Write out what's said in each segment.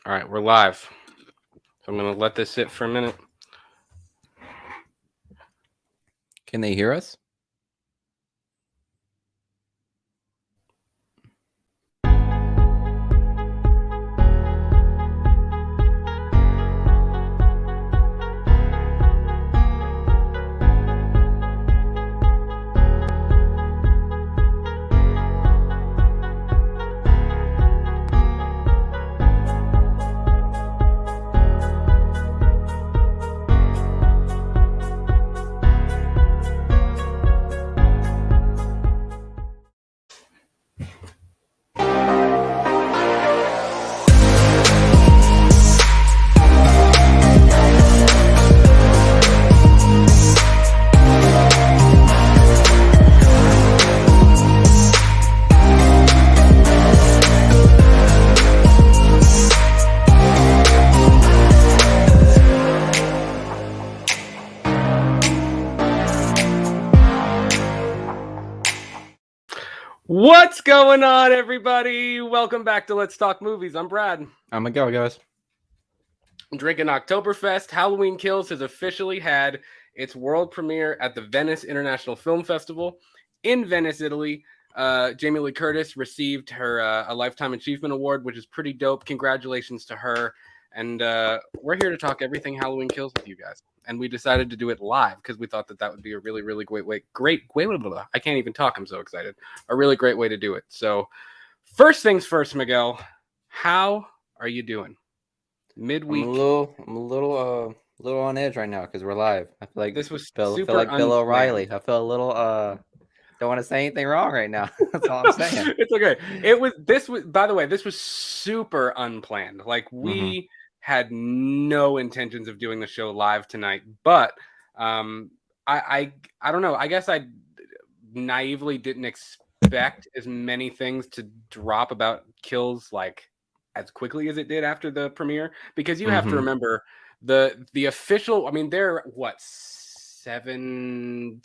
All right, we're live. So I'm going to let this sit for a minute. Can they hear us? What's going on, everybody? Welcome back to Let's Talk Movies. I'm Brad. I'm gonna go, guys. Drinking Oktoberfest. Halloween Kills has officially had its world premiere at the Venice International Film Festival in Venice, Italy. Jamie Lee Curtis received her a Lifetime Achievement Award, which is pretty dope. Congratulations to her. And we're here to talk everything Halloween Kills with you guys. And we decided to do it live because we thought that would be a really, really great way. I can't even talk. I'm so excited. A really great way to do it. So, first things first, Miguel. How are you doing? Midweek. I'm a little on edge right now because we're live. I feel like This was feel super like Bill unplanned. O'Reilly. I feel a little don't want to say anything wrong right now. That's all I'm saying. It's okay. By the way, this was super unplanned. Like we had no intentions of doing the show live tonight, but I don't know. I guess I naively didn't expect as many things to drop about Kills like as quickly as it did after the premiere, because you have to remember the official, I mean, they're what, 7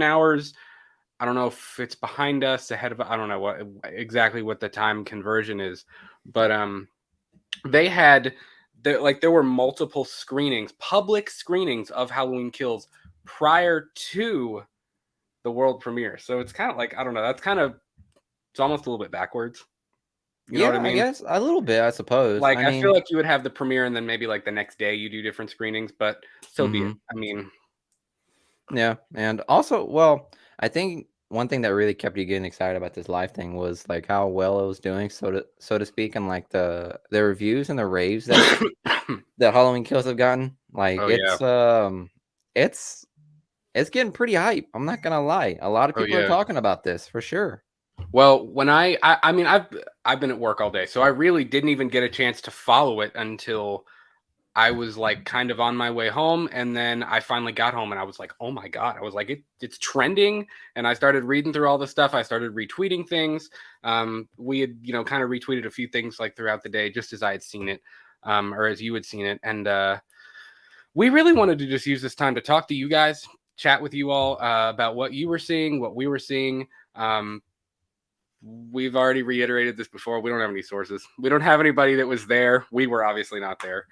hours. I don't know if it's behind us, ahead of, I don't know exactly what the time conversion is, but they had there were multiple screenings, public screenings of Halloween Kills prior to the world premiere. So it's kind of like, I don't know, it's almost a little bit backwards. You know what I mean? I guess a little bit, I suppose. Like, I feel like you would have the premiere and then maybe like the next day you do different screenings, but so be it. I mean, yeah, and also, well, I think one thing that really kept you getting excited about this live thing was like how well it was doing, so to speak, and like the reviews and the raves that that Halloween Kills have gotten. Like it's getting pretty hype. I'm not gonna lie. A lot of people are talking about this for sure. Well, when I mean, I've been at work all day, so I really didn't even get a chance to follow it until I was like kind of on my way home, and then I finally got home and I was like, oh my God. I was like, it's trending. And I started reading through all the stuff. I started retweeting things. We had, kind of retweeted a few things like throughout the day, just as I had seen it, or as you had seen it. And we really wanted to just use this time to talk to you guys, chat with you all about what you were seeing, what we were seeing. We've already reiterated this before. We don't have any sources. We don't have anybody that was there. We were obviously not there.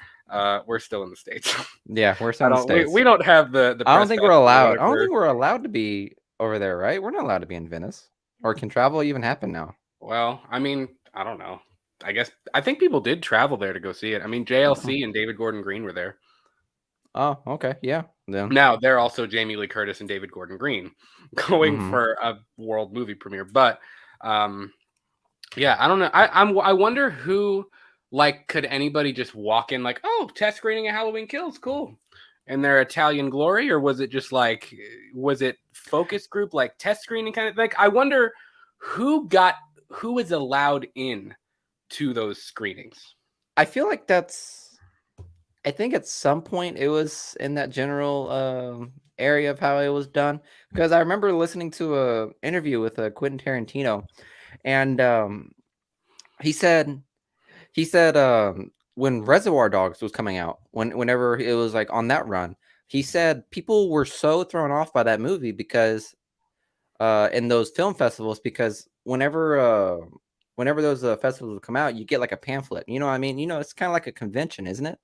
We're still in the States. Yeah, we're still in the States. We don't have the I don't think we're allowed. I don't think we're allowed to be over there, right? We're not allowed to be in Venice. Or can travel even happen now? Well, I mean, I don't know. I think people did travel there to go see it. I mean, JLC and David Gordon Green were there. Oh, okay. Yeah. Then. Now, they're also Jamie Lee Curtis and David Gordon Green going for a world movie premiere. But yeah, I don't know. I wonder who, like, could anybody just walk in like, oh, test screening of Halloween Kills, cool, and their Italian Glory, or was it just like, was it focus group like test screening kind of, like, I wonder who was allowed in to those screenings. I feel like I think at some point it was in that general area of how it was done, because I remember listening to a interview with Quentin Tarantino, and he said when Reservoir Dogs was coming out, whenever it was like on that run, he said people were so thrown off by that movie because in those film festivals, because whenever whenever those festivals come out, you get like a pamphlet. You know what I mean? You know, it's kind of like a convention, isn't it?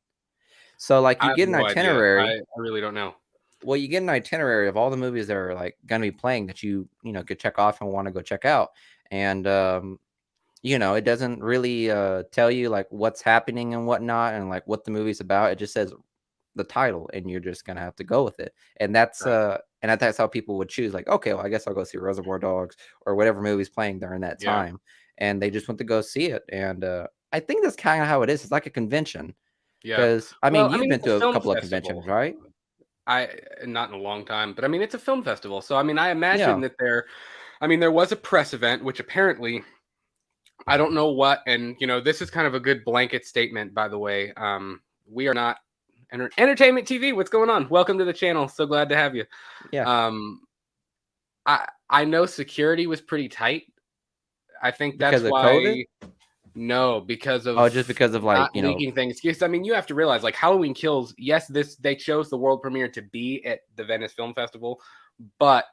So like I you have get an no idea. itinerary. I really don't know. Well, you get an itinerary of all the movies that are like going to be playing that you know could check off and want to go check out, and you know it doesn't really tell you like what's happening and whatnot and like what the movie's about. It just says the title, and you're just gonna have to go with it. And Right. that's how people would choose. Like, okay, well, I guess I'll go see Reservoir Dogs or whatever movie's playing during that Yeah. time, and they just went to go see it. And I think that's kind of how it is. It's like a convention. Yeah. Because I mean, Well, I you've mean, been it's a to a film couple of festival. conventions, right? I not in a long time, but I mean, it's a film festival. So I mean, I imagine Yeah, that there was a press event, which apparently I don't know what, and this is kind of a good blanket statement, by the way. We are not entertainment TV. What's going on? Welcome to the channel. So glad to have you. yeah. Um, I know security was pretty tight. I think Because that's of COVID. why. No, because Oh, of just because of like not leaking things. Because I mean, you have to realize, like Halloween Kills. Yes, they chose the world premiere to be at the Venice Film Festival, but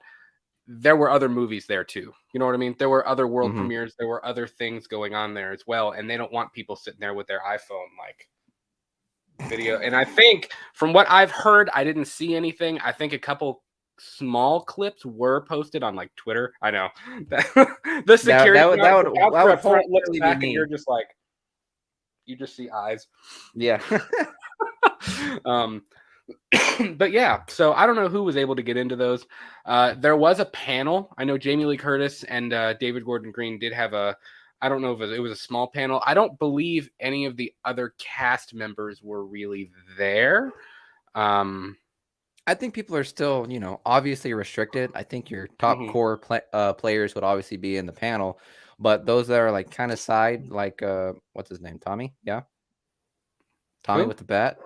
there were other movies there too. You know what I mean? There were other world hmm premieres. There were other things going on there as well, and they don't want people sitting there with their iPhone like video. And I think, from what I've heard, I didn't see anything. I think a couple small clips were posted on like Twitter. I know the that security guard looks out that for would a front, looks wholly be back, and you're me. just like, you just see eyes. Yeah. um, but yeah, so I don't know who was able to get into those. There was a panel. I know Jamie Lee Curtis and David Gordon Green did have a. I don't know if it was a small panel. I don't believe any of the other cast members were really there. I think people are still, obviously restricted. I think your top Mhm. core players would obviously be in the panel, but those that are like kind of side, like what's his name, Tommy? Yeah, Tommy Who? with the bat,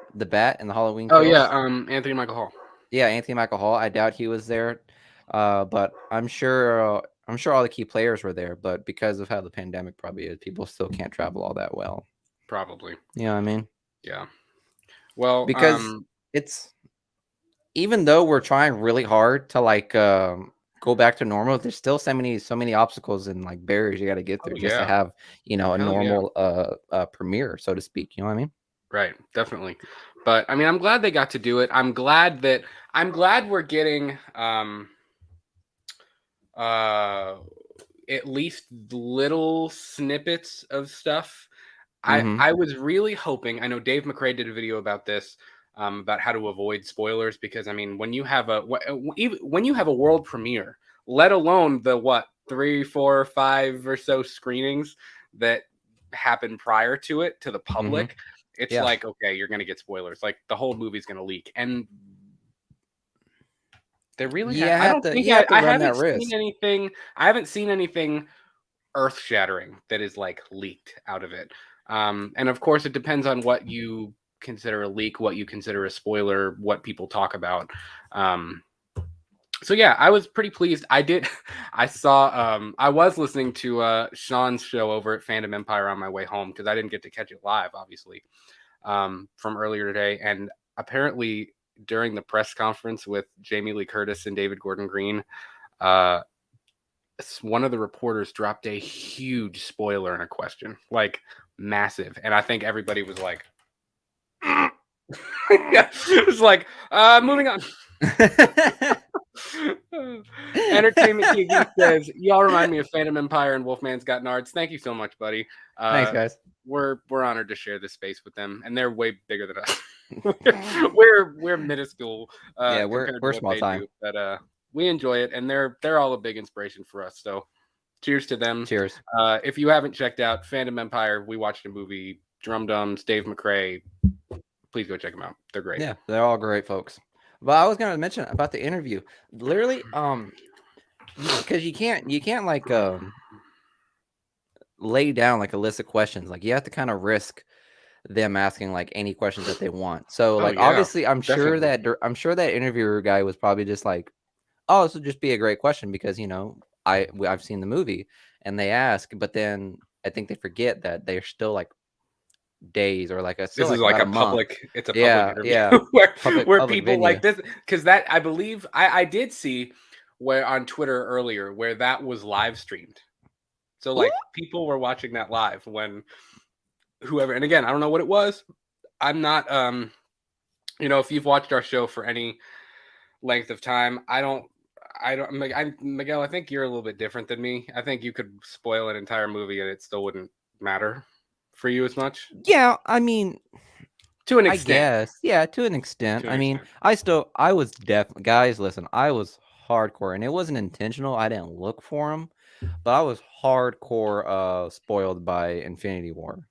and the Halloween Oh yeah, Kills. Anthony Michael Hall. Yeah, Anthony Michael Hall. I doubt he was there, but I'm sure all the key players were there. But because of how the pandemic probably is, people still can't travel all that well. Probably. You know what I mean? Yeah. Well, Because it's even though we're trying really hard to like go back to normal, there's still so many obstacles and like barriers you got to get oh through just to yeah. have a Hell yeah. normal premiere, so to speak. You know what I mean? Right, definitely. But I mean, I'm glad they got to do it. I'm glad we're getting uh at least little snippets of stuff. Mm-hmm. I was really hoping. I know Dave McRae did a video about this, about how to avoid spoilers, because I mean, when you have even when you have a world premiere, let alone the what 3, 4, 5 or so screenings that happen prior to it to the Mm-hmm. public, it's Yeah. like, okay, you're gonna get spoilers. Like the whole movie's gonna leak, and they really I don't think You have to I run that haven't seen risk. anything. I haven't seen anything earth shattering that is like leaked out of it. And of course, it depends on what you consider a leak, what you consider a spoiler, what people talk about. Um, so yeah, I was pretty pleased. I saw, I was listening to Sean's show over at Fandom Empire on my way home because I didn't get to catch it live, obviously, from earlier today. And apparently, during the press conference with Jamie Lee Curtis and David Gordon Green, uh, one of the reporters dropped a huge spoiler in a question, like massive, and I think everybody was like, yeah, it was like, moving on. Entertainment TV says, y'all remind me of Phantom Empire and Wolfman's Got Nards. Thank you so much, buddy. Thanks, guys. We're honored to share this space with them, and they're way bigger than us. we're minuscule Yeah, compared to we're what small they time. do, but we enjoy it, and they're all a big inspiration for us. So cheers to them. Cheers. If you haven't checked out Phantom Empire, we watched a movie, Drum Dums, Dave McRae. Please go check them out. They're great. Yeah, they're all great folks. But I was gonna mention about the interview. Literally, because you can't like lay down like a list of questions. Like you have to kind of risk them asking like any questions that they want. So Oh like yeah, obviously, definitely. I'm sure that interviewer guy was probably just like, oh, this would just be a great question because I've seen the movie, and they ask, but then I think they forget that they're still like days or like still This is like like about a a month. public. It's a public Yeah, interview yeah, where public people venue. like this, because that I believe I did see where on Twitter earlier where that was live streamed. So like people were watching that live when whoever, and again, I don't know what it was. I'm not if you've watched our show for any length of time, Miguel, I think you're a little bit different than me. I think you could spoil an entire movie and it still wouldn't matter for you as much. Yeah, I mean, To an I extent. guess. Yeah, to an extent. To an I mean, extent. I was definitely, guys, listen, I was hardcore and it wasn't intentional. I didn't look for them, but I was hardcore spoiled by Infinity War.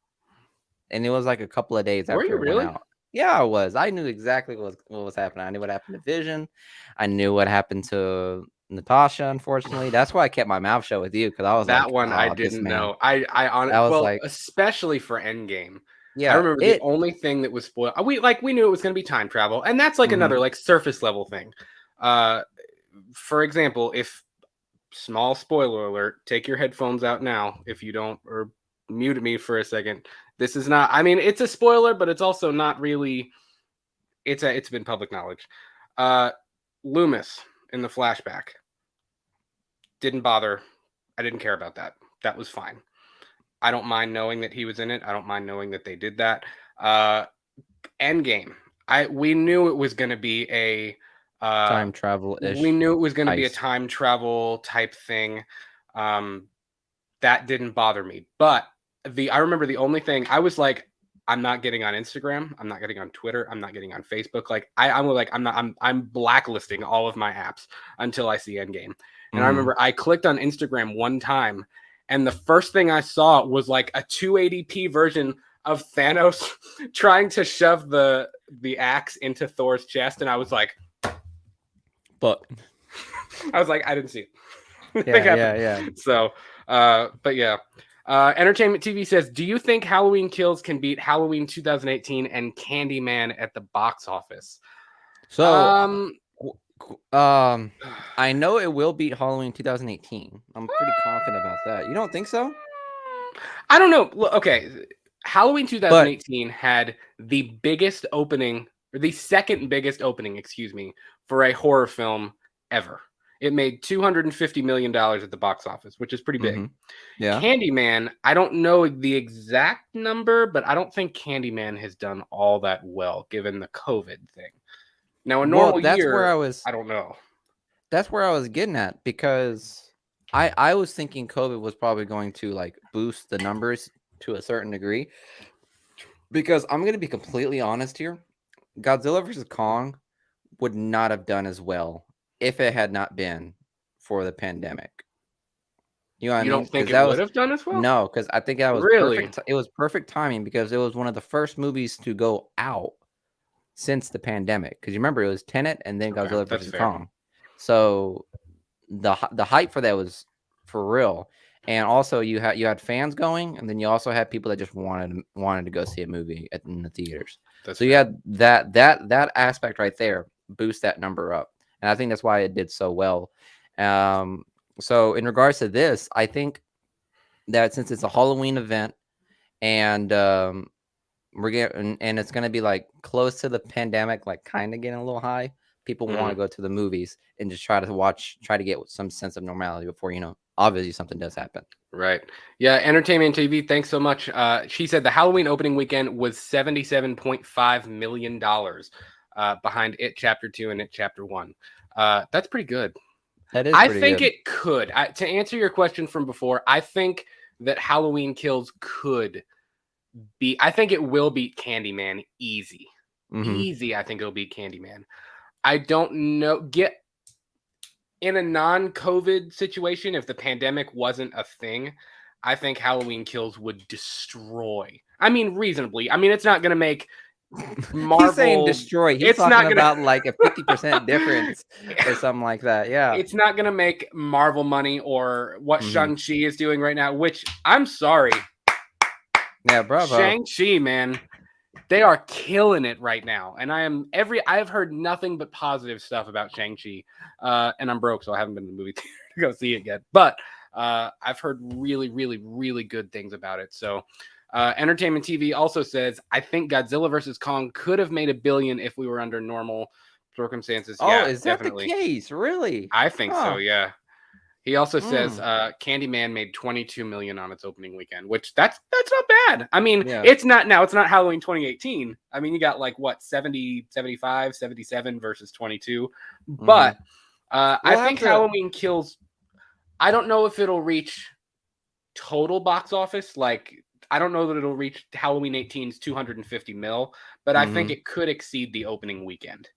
And it was like a couple of days Were after you it went really? out. Yeah, I was. I knew exactly what was happening. I knew what happened to Vision. I knew what happened to Natasha, unfortunately. That's why I kept my mouth shut with you, because I was That like, one I oh, this didn't man. know. I was Well, like, especially for Endgame. I yeah, remember the only thing that was spoiled. We knew it was going to be time travel, and that's like mhm. another like surface level thing. For example, if small spoiler alert, take your headphones out now if you don't, or mute me for a second. This is not. I mean, it's a spoiler, but it's also not really. It's been public knowledge. Uh, Loomis in the flashback didn't bother. I didn't care about that. That was fine. I don't mind knowing that he was in it. I don't mind knowing that they did that. Endgame. We knew it was going to be a Time travel we ish knew it was going to be a heist. time travel type thing. That didn't bother me. But I remember the only thing I was like, I'm not getting on Instagram. I'm not getting on Twitter. I'm not getting on Facebook. Like I'm blacklisting all of my apps until I see Endgame. And I Mhm. remember I clicked on Instagram one time, and the first thing I saw was like a 280p version of Thanos trying to shove the axe into Thor's chest, and I was like, But I didn't see it. Nothing yeah, happened. yeah. So, but yeah. Entertainment TV says, do you think Halloween Kills can beat Halloween 2018 and Candyman at the box office? So, I know it will beat Halloween 2018. I'm pretty confident about that. You don't think so? I don't know. Okay, Halloween But 2018 had the biggest opening, or the second biggest opening, excuse me, for a horror film ever. It made $250 million at the box office, which is pretty big. yeah. Candyman, I don't know the exact number, but I don't think Candyman has done all that well given the COVID thing. Now, a Well, normal year, I don't know. that's where I was getting at, because I was thinking COVID was probably going to like boost the numbers to a certain degree, because I'm going to be completely honest here. Godzilla versus Kong would not have done as well if it had not been for the pandemic. You know what I You mean? don't think Because it that would was have done as well? no, because I think that was Really? perfect. It was perfect timing, because it was one of the first movies to go out since the pandemic. Because you remember, it was Tenet and then Okay, Godzilla that's versus fair. Kong. So the hype for that was for real. And also you had fans going, and then you also had people that just wanted to go see a movie in the theaters. That's So you fair. had that aspect right there boost that number up, and I think that's why it did so well. So in regards to this, I think that since it's a Halloween event, and we're getting, and it's gonna be like close to the pandemic, like kind of getting a little high. People want to Mhm. go to the movies and just try to get some sense of normality before, obviously something does happen. Right. Yeah, Entertainment TV, thanks so much. She said the Halloween opening weekend was $77.5 million behind It Chapter 2 and It Chapter 1. That's pretty good. That is I pretty think good. it could. To answer your question from before, I think that Halloween Kills could be. I think it will beat Candyman easy. Mm-hmm. Easy, I think it'll beat Candyman. I don't know. Get in a non-COVID situation, if the pandemic wasn't a thing, I think Halloween Kills would destroy. I mean, reasonably. I mean, it's not going to make He's saying Marvel. destroy. He's It's talking not going about like a to. 50% difference or something like that. Yeah. It's not going to make Marvel money or what Mm-hmm. Shang-Chi is doing right now, which I'm sorry. Yeah, bravo. Shang-Chi, man, they are killing it right now. And I've heard nothing but positive stuff about Shang-Chi. And I'm broke, so I haven't been to the movie theater to go see it yet. But I've heard really, really, really good things about it. So Entertainment TV also says, I think Godzilla versus Kong could have made $1 billion if we were under normal circumstances. Oh, Yeah, is that the definitely. case? Really? I think so, Huh. yeah. He also says Mm. Candyman made 22 million on its opening weekend, which that's not bad. I mean, Yeah. it's not Halloween 2018. I mean, you got like what 70, 75, 77 versus 22. But I We'll have think to. Halloween Kills, I don't know if it'll reach total box office. Like, I don't know that it'll reach Halloween 18's 250 mil, but I think it could exceed the opening weekend.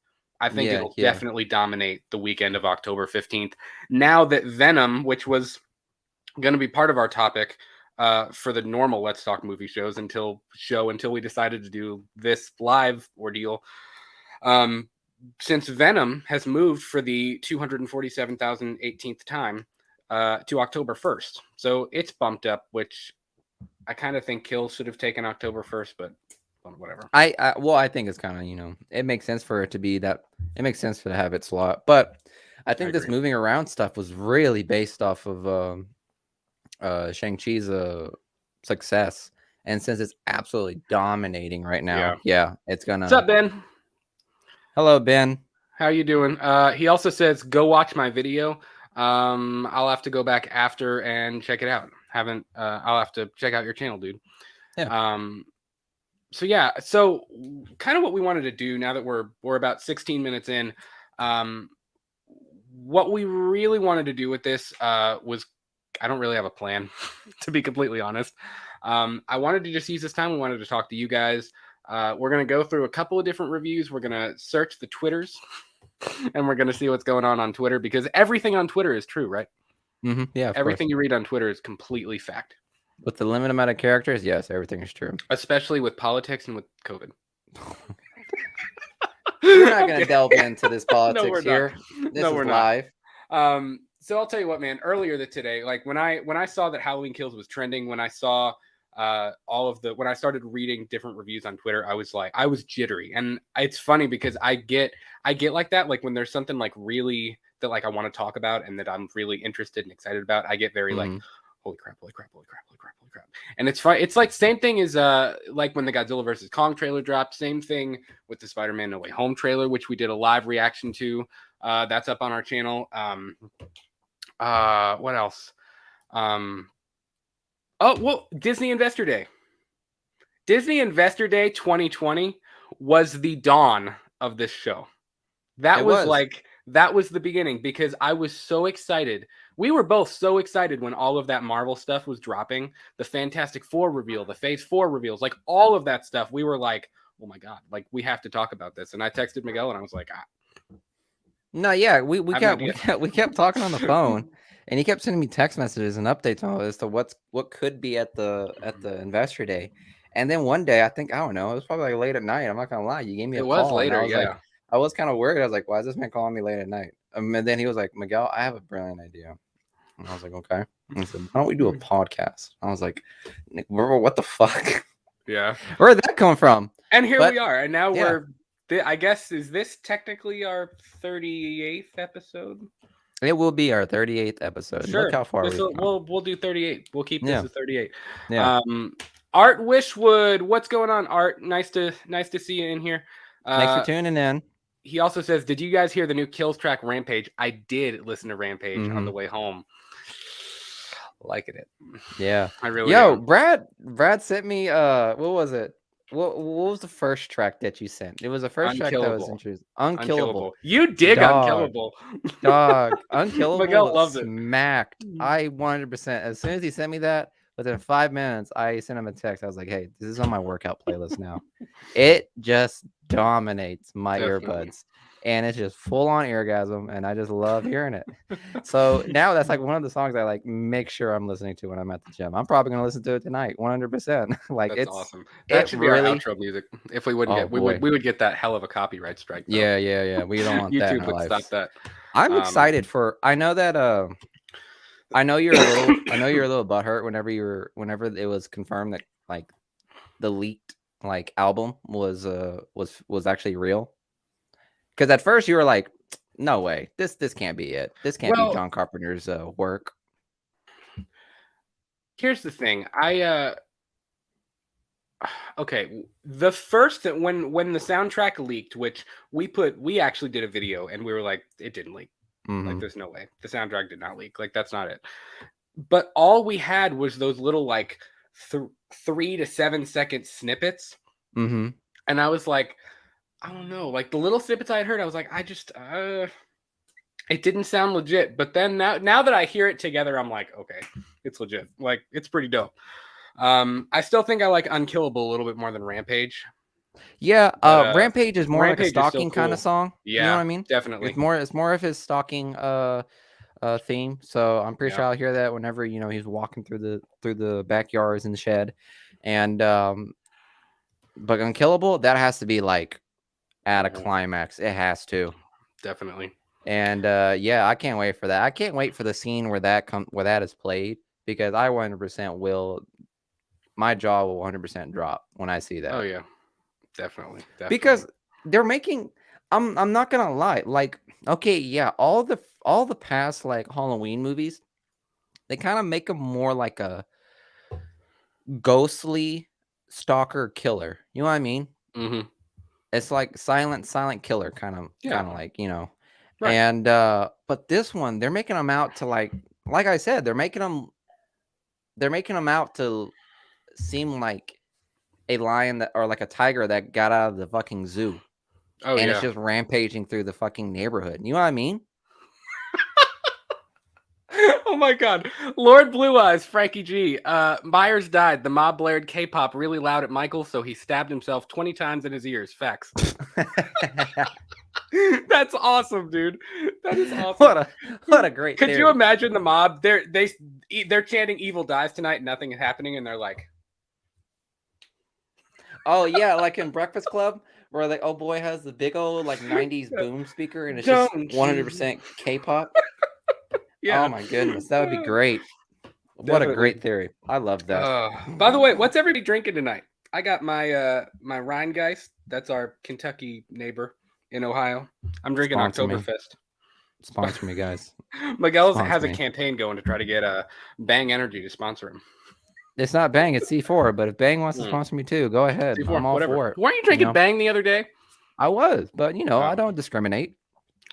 I think Yeah, it'll yeah. definitely dominate the weekend of October 15th. Now that Venom, which was going to be part of our topic for the normal Let's Talk movie shows until we decided to do this live ordeal. Since Venom has moved for the 247,018th time to October 1st. So it's bumped up, which I kind of think Kills should have taken October 1st, but whatever. I think it's kind of, it makes sense for it to be that. It makes sense to have it slot, but I think this moving around stuff was really based off of Shang-Chi's success, and since it's absolutely dominating right now, it's gonna. What's up, Ben? Hello, Ben. How you doing? He also says, "Go watch my video." I'll have to go back after and check it out. I'll have to check out your channel, dude. Yeah. So kind of what we wanted to do now that we're about 16 minutes in. What we really wanted to do with this was, I don't really have a plan, to be completely honest. I wanted to just use this time. We wanted to talk to you guys. We're going to go through a couple of different reviews. We're going to search the Twitters and we're going to see what's going on Twitter, because everything on Twitter is true, right? Yeah, everything you read on Twitter is completely fact. With the limited amount of characters, yes, everything is true. Especially with politics and with COVID. We're not going to delve into this politics here. This is live. So I'll tell you what, man. Earlier today, like when I saw that Halloween Kills was trending, when I saw when I started reading different reviews on Twitter, I was jittery. And it's funny because I get like that, like when there's something like really that like I want to talk about and that I'm really interested and excited about, I get very like, holy crap. And it's fun. It's like same thing as like when the Godzilla vs. Kong trailer dropped. Same thing with the Spider-Man No Way Home trailer, which we did a live reaction to. That's up on our channel. What else? Disney Investor Day. Disney Investor Day 2020 was the dawn of this show. That was the beginning, because I was so excited. We were both so excited when all of that Marvel stuff was dropping. The Fantastic Four reveal, the Phase 4 reveals, like all of that stuff. We were like, oh my God, like we have to talk about this. And I texted Miguel and I was like, no, yeah, we kept talking on the phone, and he kept sending me text messages and updates on as to what could be at the Investor Day. And then one day, I don't know, it was probably like late at night. I'm not gonna lie, you gave me a call. It was later, and like, I was kind of worried. I was like, why is this man calling me late at night? And then he was like, Miguel, I have a brilliant idea. And I was like, okay. And he said, why don't we do a podcast? I was like, what the fuck? Yeah. Where did that come from? And here we are. And now I guess, is this technically our 38th episode? It will be our 38th episode. Sure. Look how far we'll do 38. We'll keep this at 38. Yeah. Art Wishwood, what's going on, Art? Nice to see you in here. Thanks for tuning in. He also says, did you guys hear the new Kills track, Rampage? I did listen to Rampage on the way home. Liking it. Yeah. I really am. Brad sent me what was it? What was the first track that you sent? It was the first track that was interesting. Unkillable. You dig Unkillable. Dog. Unkillable. Miguel loves it. Smacked. I 100%. As soon as he sent me that, within 5 minutes, I sent him a text. I was like, hey, this is on my workout playlist now. It just dominates my earbuds. And it's just full on orgasm, and I just love hearing it. So now that's like one of the songs I like make sure I'm listening to when I'm at the gym. I'm probably gonna listen to it tonight, 100%. Like, that's awesome. That should be our outro music. If we wouldn't we would get that hell of a copyright strike. Though. Yeah. We don't want that. YouTube would stop that. I'm excited for. I know that. I know you're a little butthurt whenever it was confirmed that like the leaked like album was actually real. Because at first you were like, no way, this can't be it. This can't be John Carpenter's work. Here's the thing. Okay, the first that when the soundtrack leaked, which we actually did a video and we were like, it didn't leak. Like, there's no way. The soundtrack did not leak. Like, that's not it. But all we had was those little, like, 3 to 7 second snippets. Mm-hmm. And I was like, I don't know. Like, the little snippets I had heard, I was like, I just, it didn't sound legit. But then now that I hear it together, I'm like, okay, it's legit. Like, it's pretty dope. I still think I like Unkillable a little bit more than Rampage. Yeah, But Rampage is more like a Rampage is still stalking kind cool. of song. You know Yeah, what I mean? definitely. It's more of his stalking theme. So I'm pretty Yeah. sure I'll hear that whenever, you know, he's walking through the backyards in the shed. And but Unkillable, that has to be like at a climax. It has to. Definitely. And yeah, I can't wait for that. I can't wait for the scene where that is played, because I 100% will, my jaw will 100% drop when I see that. Oh yeah. Definitely. Because they're making, I'm not gonna lie, like, okay, yeah, all the past like Halloween movies, they kind of make them more like a ghostly stalker killer. You know what I mean? Mm-hmm. It's like silent killer kind of like, you know. Right. And but this one, they're making them out to like I said, they're making them out to seem like a lion that, or like a tiger that got out of the fucking zoo. Oh, and yeah. It's just rampaging through the fucking neighborhood. You know what I mean? Oh my god. Lord Blue Eyes, Frankie G. Myers died. The mob blared K-pop really loud at Michael, so he stabbed himself 20 times in his ears. Facts. That's awesome, dude. That is awesome. What a great Could theory. you imagine the mob? They're chanting "Evil dies tonight," nothing is happening, and they're like, oh yeah, like in Breakfast Club, where like old boy has the big old like 90s boom speaker, and it's just 100% K-pop. Yeah. Oh my goodness, that would be great. What a great theory. I love that. By the way, what's everybody drinking tonight? I got my my Rheingeist. That's our Kentucky neighbor in Ohio. I'm drinking Oktoberfest. Sponsor me, guys. Miguel has a campaign going to try to get Bang Energy to sponsor him. It's not Bang, it's C4, but if Bang wants to sponsor me too, go ahead. C4, I'm all for it. Weren't you drinking Bang the other day? I was, but you know, I don't discriminate.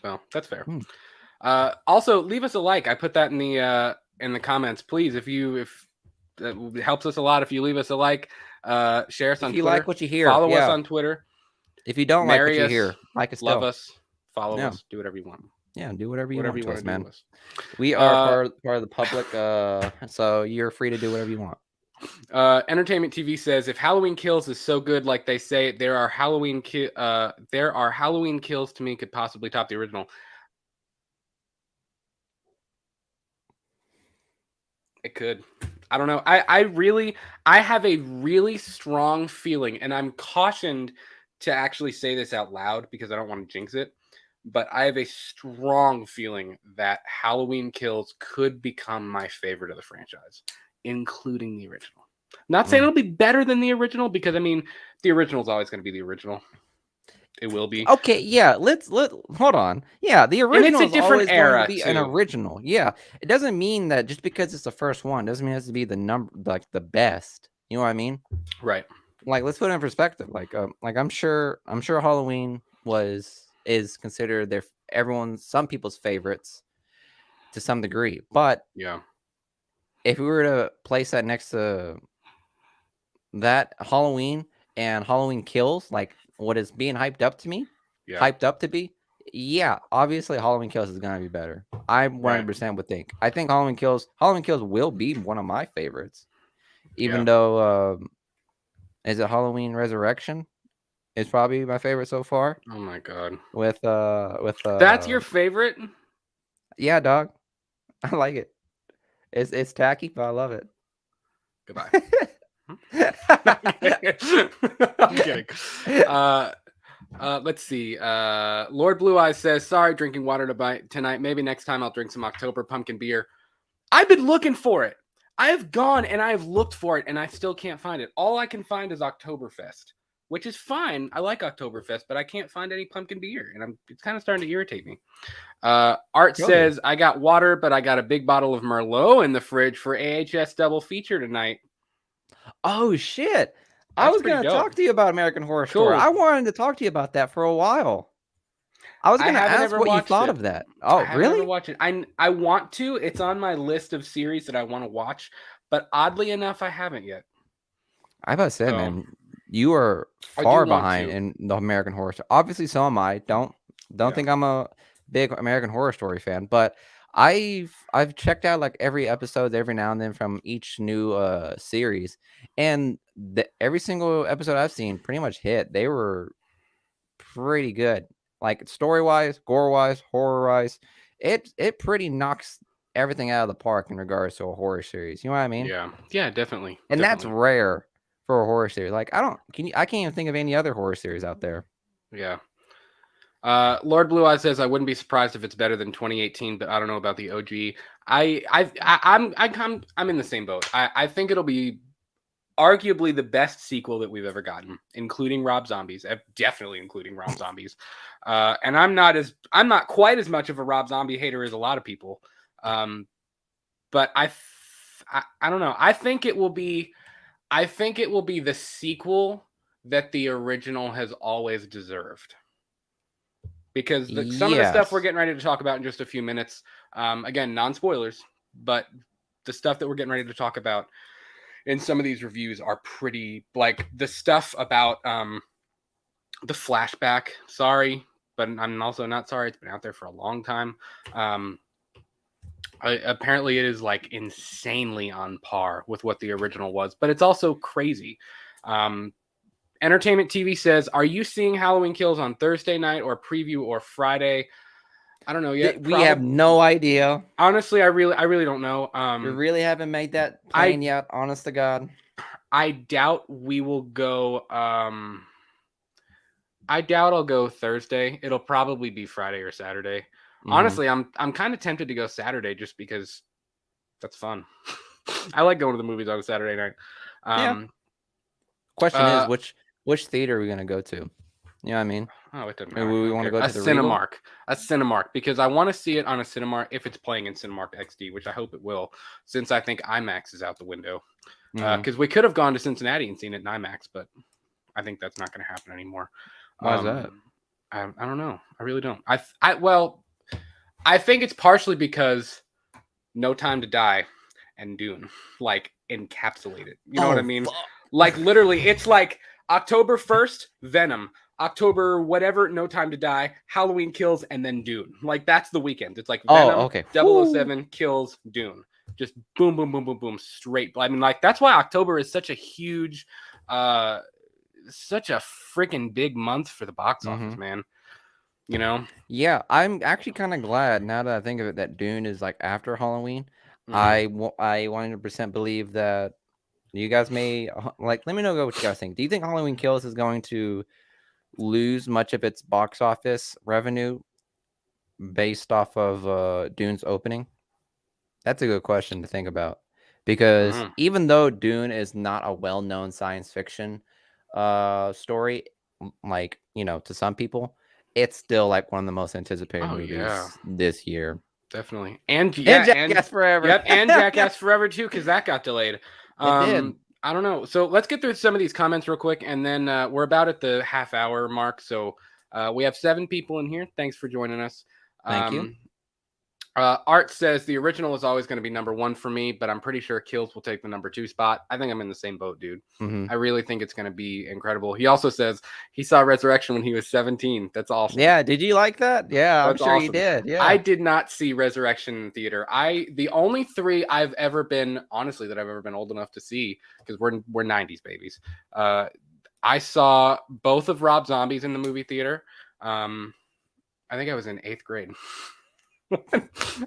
Well, that's fair. Also, leave us a like. I put that in the comments, please. If it helps us a lot if you leave us a like, share us on Twitter. If you like what you hear, follow us on Twitter. If you don't like what you hear, like us, love us, follow us, do whatever you want. Yeah, do whatever you want to us, man. Us. We are part of the public, so you're free to do whatever you want. Entertainment TV says, if Halloween Kills is so good like they say, there are Halloween Kills to me could possibly top the original. It could. I don't know. I have a really strong feeling, and I'm cautioned to actually say this out loud because I don't want to jinx it, but I have a strong feeling that Halloween Kills could become my favorite of the franchise, including the original. Not saying it'll be better than the original, because I mean, the original is always going to be the original. It will be. Okay, yeah. Let hold on. Yeah, the original is a different era. Be an original. Yeah, it doesn't mean that just because it's the first one doesn't mean it has to be the the best. You know what I mean? Right. Like, let's put it in perspective. Like I'm sure Halloween is considered some people's favorites to some degree. But yeah, if we were to place that next to that Halloween and Halloween Kills, like what is being hyped up to be, yeah, obviously Halloween Kills is gonna be better. I 100% would think. I think Halloween Kills will be one of my favorites, even though is it Halloween Resurrection? It's probably my favorite so far. Oh my god. With that's your favorite? Yeah, dog. I like it. It's tacky, but I love it. Goodbye. I'm kidding. Let's see. Lord Blue Eyes says, sorry, drinking water tonight. Maybe next time I'll drink some October pumpkin beer. I've been looking for it. I have gone and I have looked for it and I still can't find it. All I can find is Oktoberfest, which is fine. I like Oktoberfest, but I can't find any pumpkin beer, and it's kind of starting to irritate me. Art says, I got water, but I got a big bottle of Merlot in the fridge for AHS double feature tonight. Oh shit! I was going to talk to you about American Horror Story. I wanted to talk to you about that for a while. I was I gonna haven't ask ever what you watched thought it. of that. I Oh, haven't ever really? watched it. I want to. It's on my list of series that I want to watch, but oddly enough, I haven't yet. I about to say, So man, you are I do far want behind to. in the American Horror Story. Obviously, so am I. Don't Yeah. think I'm a big American Horror Story fan, but I've checked out like every episode every now and then from each new series, and every single episode I've seen pretty much hit. They were pretty good, like story wise, gore wise, horror wise. It pretty knocks everything out of the park in regards to a horror series. You know what I mean? Yeah. Yeah, definitely. And that's Definitely. rare for a horror series. Like I can't even think of any other horror series out there. Yeah. Lord Blue Eyes says I wouldn't be surprised if it's better than 2018, but I don't know about the OG. I'm in the same boat. I think it'll be arguably the best sequel that we've ever gotten, including Rob Zombies, definitely including Rob Zombies. And I'm not quite as much of a Rob Zombie hater as a lot of people. But I don't know. I think it will be the sequel that the original has always deserved. Because some of the stuff we're Yes. getting ready to talk about in just a few minutes, again, non-spoilers, but the stuff that we're getting ready to talk about in some of these reviews are pretty, like the stuff about the flashback. Sorry, but I'm also not sorry. It's been out there for a long time. Apparently, it is like insanely on par with what the original was, but it's also crazy. Entertainment TV says, "Are you seeing Halloween Kills on Thursday night or preview or Friday?" I don't know yet. We have no idea. Honestly, I really don't know. We really haven't made that I plan yet, honest to God. I doubt we will go. I doubt I'll go Thursday. It'll probably be Friday or Saturday. Honestly, I'm kind of tempted to go Saturday just because that's fun. I like going to the movies on a Saturday night. Yeah. Question is, which theater are we gonna go to? You know what I mean? Oh, it doesn't Maybe matter. we want to go A to the Regal? Cinemark, because I want to see it on a Cinemark if it's playing in Cinemark XD, which I hope it will, since I think IMAX is out the window. Because we could have gone to Cincinnati and seen it in IMAX, but I think that's not going to happen anymore. Why is that? I don't know. I really don't. I think it's partially because No Time to Die and Dune like encapsulate it. You know what I mean? Fuck. Like literally, it's like October 1st, Venom. October whatever, No Time to Die, Halloween Kills, and then Dune. Like that's the weekend. It's like Venom, okay. 007 Kills, Dune. Just boom, boom, boom, boom, boom, straight. I mean, like that's why October is such a huge, such a freaking big month for the box office, man. You know? Yeah, I'm actually kind of glad now that I think of it that Dune is like after Halloween. I 100% believe that you guys may like. Let me know what you guys think. Do you think Halloween Kills is going to lose much of its box office revenue based off of Dune's opening? That's a good question to think about because even though Dune is not a well-known science fiction story, like to some people, it's still like one of the most anticipated movies this year. Definitely. And Jackass Forever. Yep, and Jackass Forever too, because that got delayed. It did. I don't know. So let's get through some of these comments real quick, and then we're about at the half-hour mark. So we have 7 people in here. Thanks for joining us. Thank you. Art says the original is always going to be number 1 for me, but I'm pretty sure Kills will take the number 2 spot. I think I'm in the same boat, dude. I really think it's going to be incredible. He also says he saw Resurrection when he was 17. That's awesome. Yeah, did you like that? Yeah, I'm sure you did. Yeah, I did not see Resurrection in theater. The only 3 I've ever been, honestly, that I've ever been old enough to see, because we're 90s babies. I saw both of Rob Zombies in the movie theater. I think I was in 8th grade. I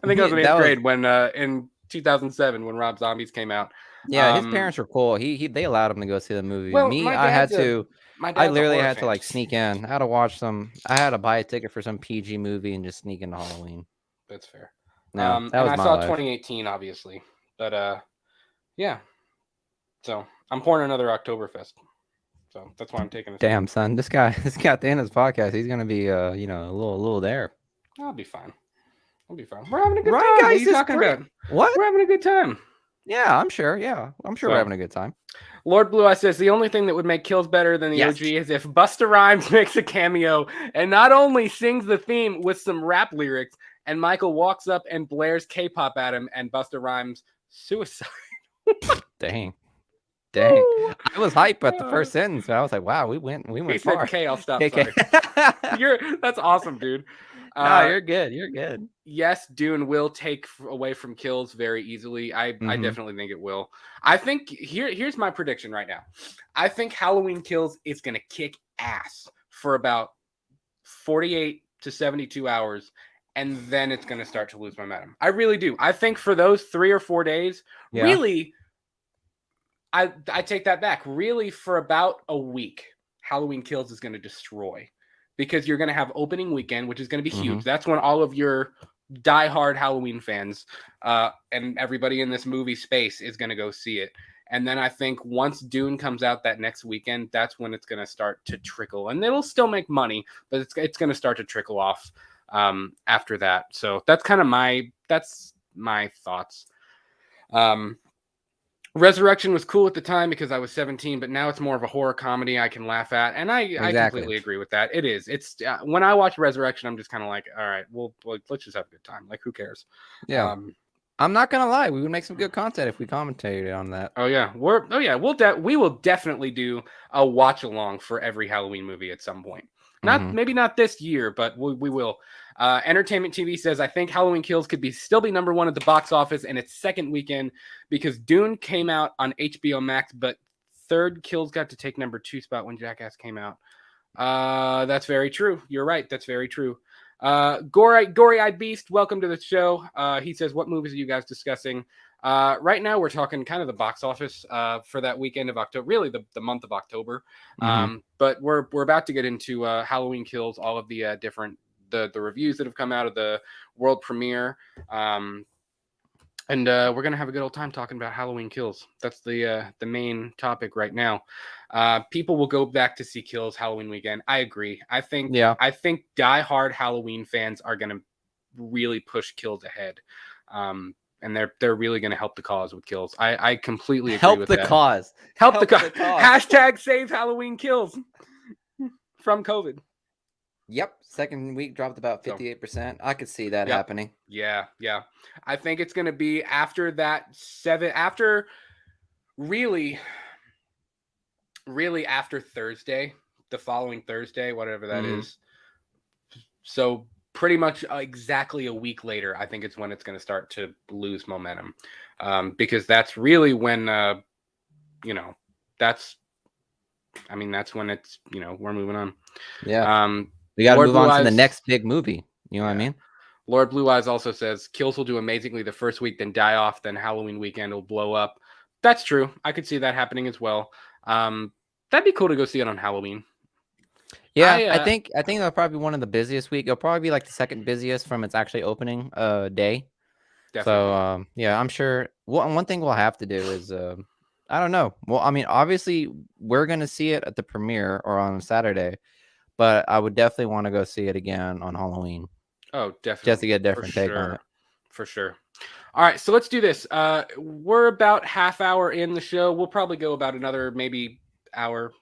think I was in 8th grade when in 2007 when Rob Zombies came out. Yeah, his parents were cool. They allowed him to go see the movie. Well, Me, I literally had to like sneak in. I had to watch I had to buy a ticket for some PG movie and just sneak into Halloween. That's fair. No, that and was I my saw life. 2018, obviously, but yeah. So I'm pouring another Oktoberfest. So that's why I'm taking a Damn, son, this guy at the end of his podcast, he's gonna be a little there. I'll be fine. I'll be fine. We're having a good Right, time. guys, what are you talking about? What? We're having a good time. Yeah, I'm sure. Yeah, I'm sure we're So having a good time. Lord Blue Eye says the only thing that would make Kills better than the Yes. OG is if Busta Rhymes makes a cameo and not only sings the theme with some rap lyrics, and Michael walks up and blares K-pop at him, and Busta Rhymes suicide. Dang. Dang. Woo! I was hype at the first sentence, but I was like, wow, we went He said far. K. I'll stop. KK. Sorry. That's awesome, dude. No, you're good. You're good. Yes, Dune will take away from Kills very easily. I Mm-hmm. definitely think it will. I think here's my prediction right now. I think Halloween Kills is going to kick ass for about 48 to 72 hours, and then it's going to start to lose momentum. I really do. I think for those 3 or 4 days, Yeah. really, I take that back. Really, for about a week, Halloween Kills is going to destroy, because you're going to have opening weekend, which is going to be huge. That's when all of your diehard Halloween fans and everybody in this movie space is going to go see it. And then I think once Dune comes out that next weekend, that's when it's going to start to trickle. And it'll still make money, but it's going to start to trickle off after that. So that's kind of my thoughts. Resurrection was cool at the time because I was 17, but now it's more of a horror comedy I can laugh at, and I completely agree with that. It is. It's when I watch Resurrection, I'm just kind of like, all right, well, let's just have a good time. Like, who cares? Yeah. I'm not gonna lie, we would make some good content if we commentated on that. Oh yeah, we will definitely do a watch along for every Halloween movie at some point. Maybe not this year, but we will. Entertainment TV says, I think Halloween Kills could still be number 1 at the box office in its second weekend because Dune came out on HBO Max, but third Kills got to take number 2 spot when Jackass came out. That's very true. You're right. That's very true. Gory-Eyed Beast, welcome to the show. He says, what movies are you guys discussing? Right now, we're talking kind of the box office for that weekend of October, really the month of October. But we're about to get into Halloween Kills, all of the different the reviews that have come out of the world premiere. And we're gonna have a good old time talking about Halloween Kills. That's the main topic right now. People will go back to see Kills Halloween weekend. I agree. I think diehard Halloween fans are gonna really push Kills ahead. And they're really going to help the cause with Kills. I completely agree with that. Help the cause. Hashtag save Halloween Kills from COVID. Yep. Second week dropped about 58%. I could see that happening. Yeah. I think it's going to be after that really after Thursday, the following Thursday, whatever that is. So pretty much exactly a week later, I think it's when it's going to start to lose momentum, because that's really when, that's when it's, we're moving on. Yeah. We got to move on to the next big movie. You know what I mean? Lord Blue Eyes also says Kills will do amazingly the first week, then die off, then Halloween weekend will blow up. That's true. I could see that happening as well. That'd be cool to go see it on Halloween. Yeah, I think that'll probably be one of the busiest week. It'll probably be like the second busiest from its actually opening day. Definitely. So yeah, I'm sure. Well, one thing we'll have to do is I don't know. Well, I mean, obviously we're gonna see it at the premiere or on Saturday, but I would definitely want to go see it again on Halloween. Oh, definitely. Just to get a different take on it. For sure. All right, so let's do this. We're about half hour in the show. We'll probably go about another maybe hour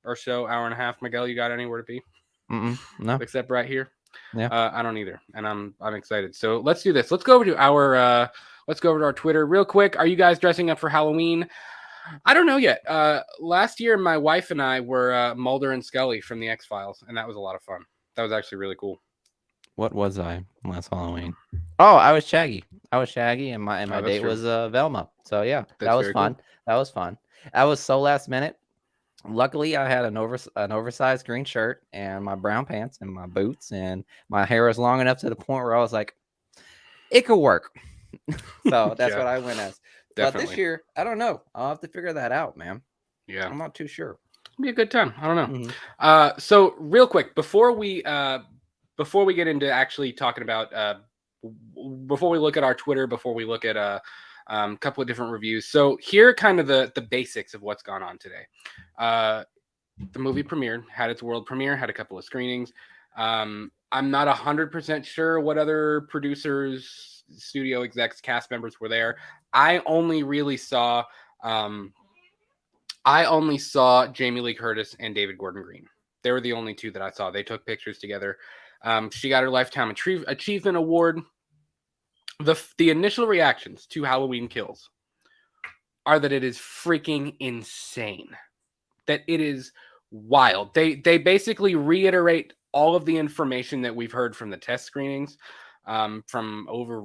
or so, hour and a half. Miguel, you got anywhere to be? No. Except right here. Yeah. I don't either, and I'm excited. So let's do this. Let's go over to our Twitter real quick. Are you guys dressing up for Halloween? I don't know yet. Last year, my wife and I were Mulder and Scully from the X-Files, and that was a lot of fun. That was actually really cool. What was I last Halloween? Oh, I was Shaggy. And my date was Velma. So yeah, that was fun. Cool. That was fun. That was so last minute. Luckily, I had an oversized green shirt and my brown pants and my boots, and my hair was long enough to the point where I was like, it could work. So that's what I went as. Definitely. But this year, I don't know. I'll have to figure that out, man. Yeah, I'm not too sure. It'll be a good time. I don't know. So real quick, before we get into actually talking about, before we look at our Twitter, before we look at a couple of different reviews. So here are kind of the basics of what's gone on today. The movie premiered, had its world premiere, had a couple of screenings. I'm not 100% sure what other producers studio execs, cast members were there. I only really saw Jamie Lee Curtis and David Gordon Green. They were the only two that I saw. They took pictures together. She got her Lifetime Achievement Award. The initial reactions to Halloween Kills are that it is freaking insane. That it is wild. They basically reiterate all of the information that we've heard from the test screenings from over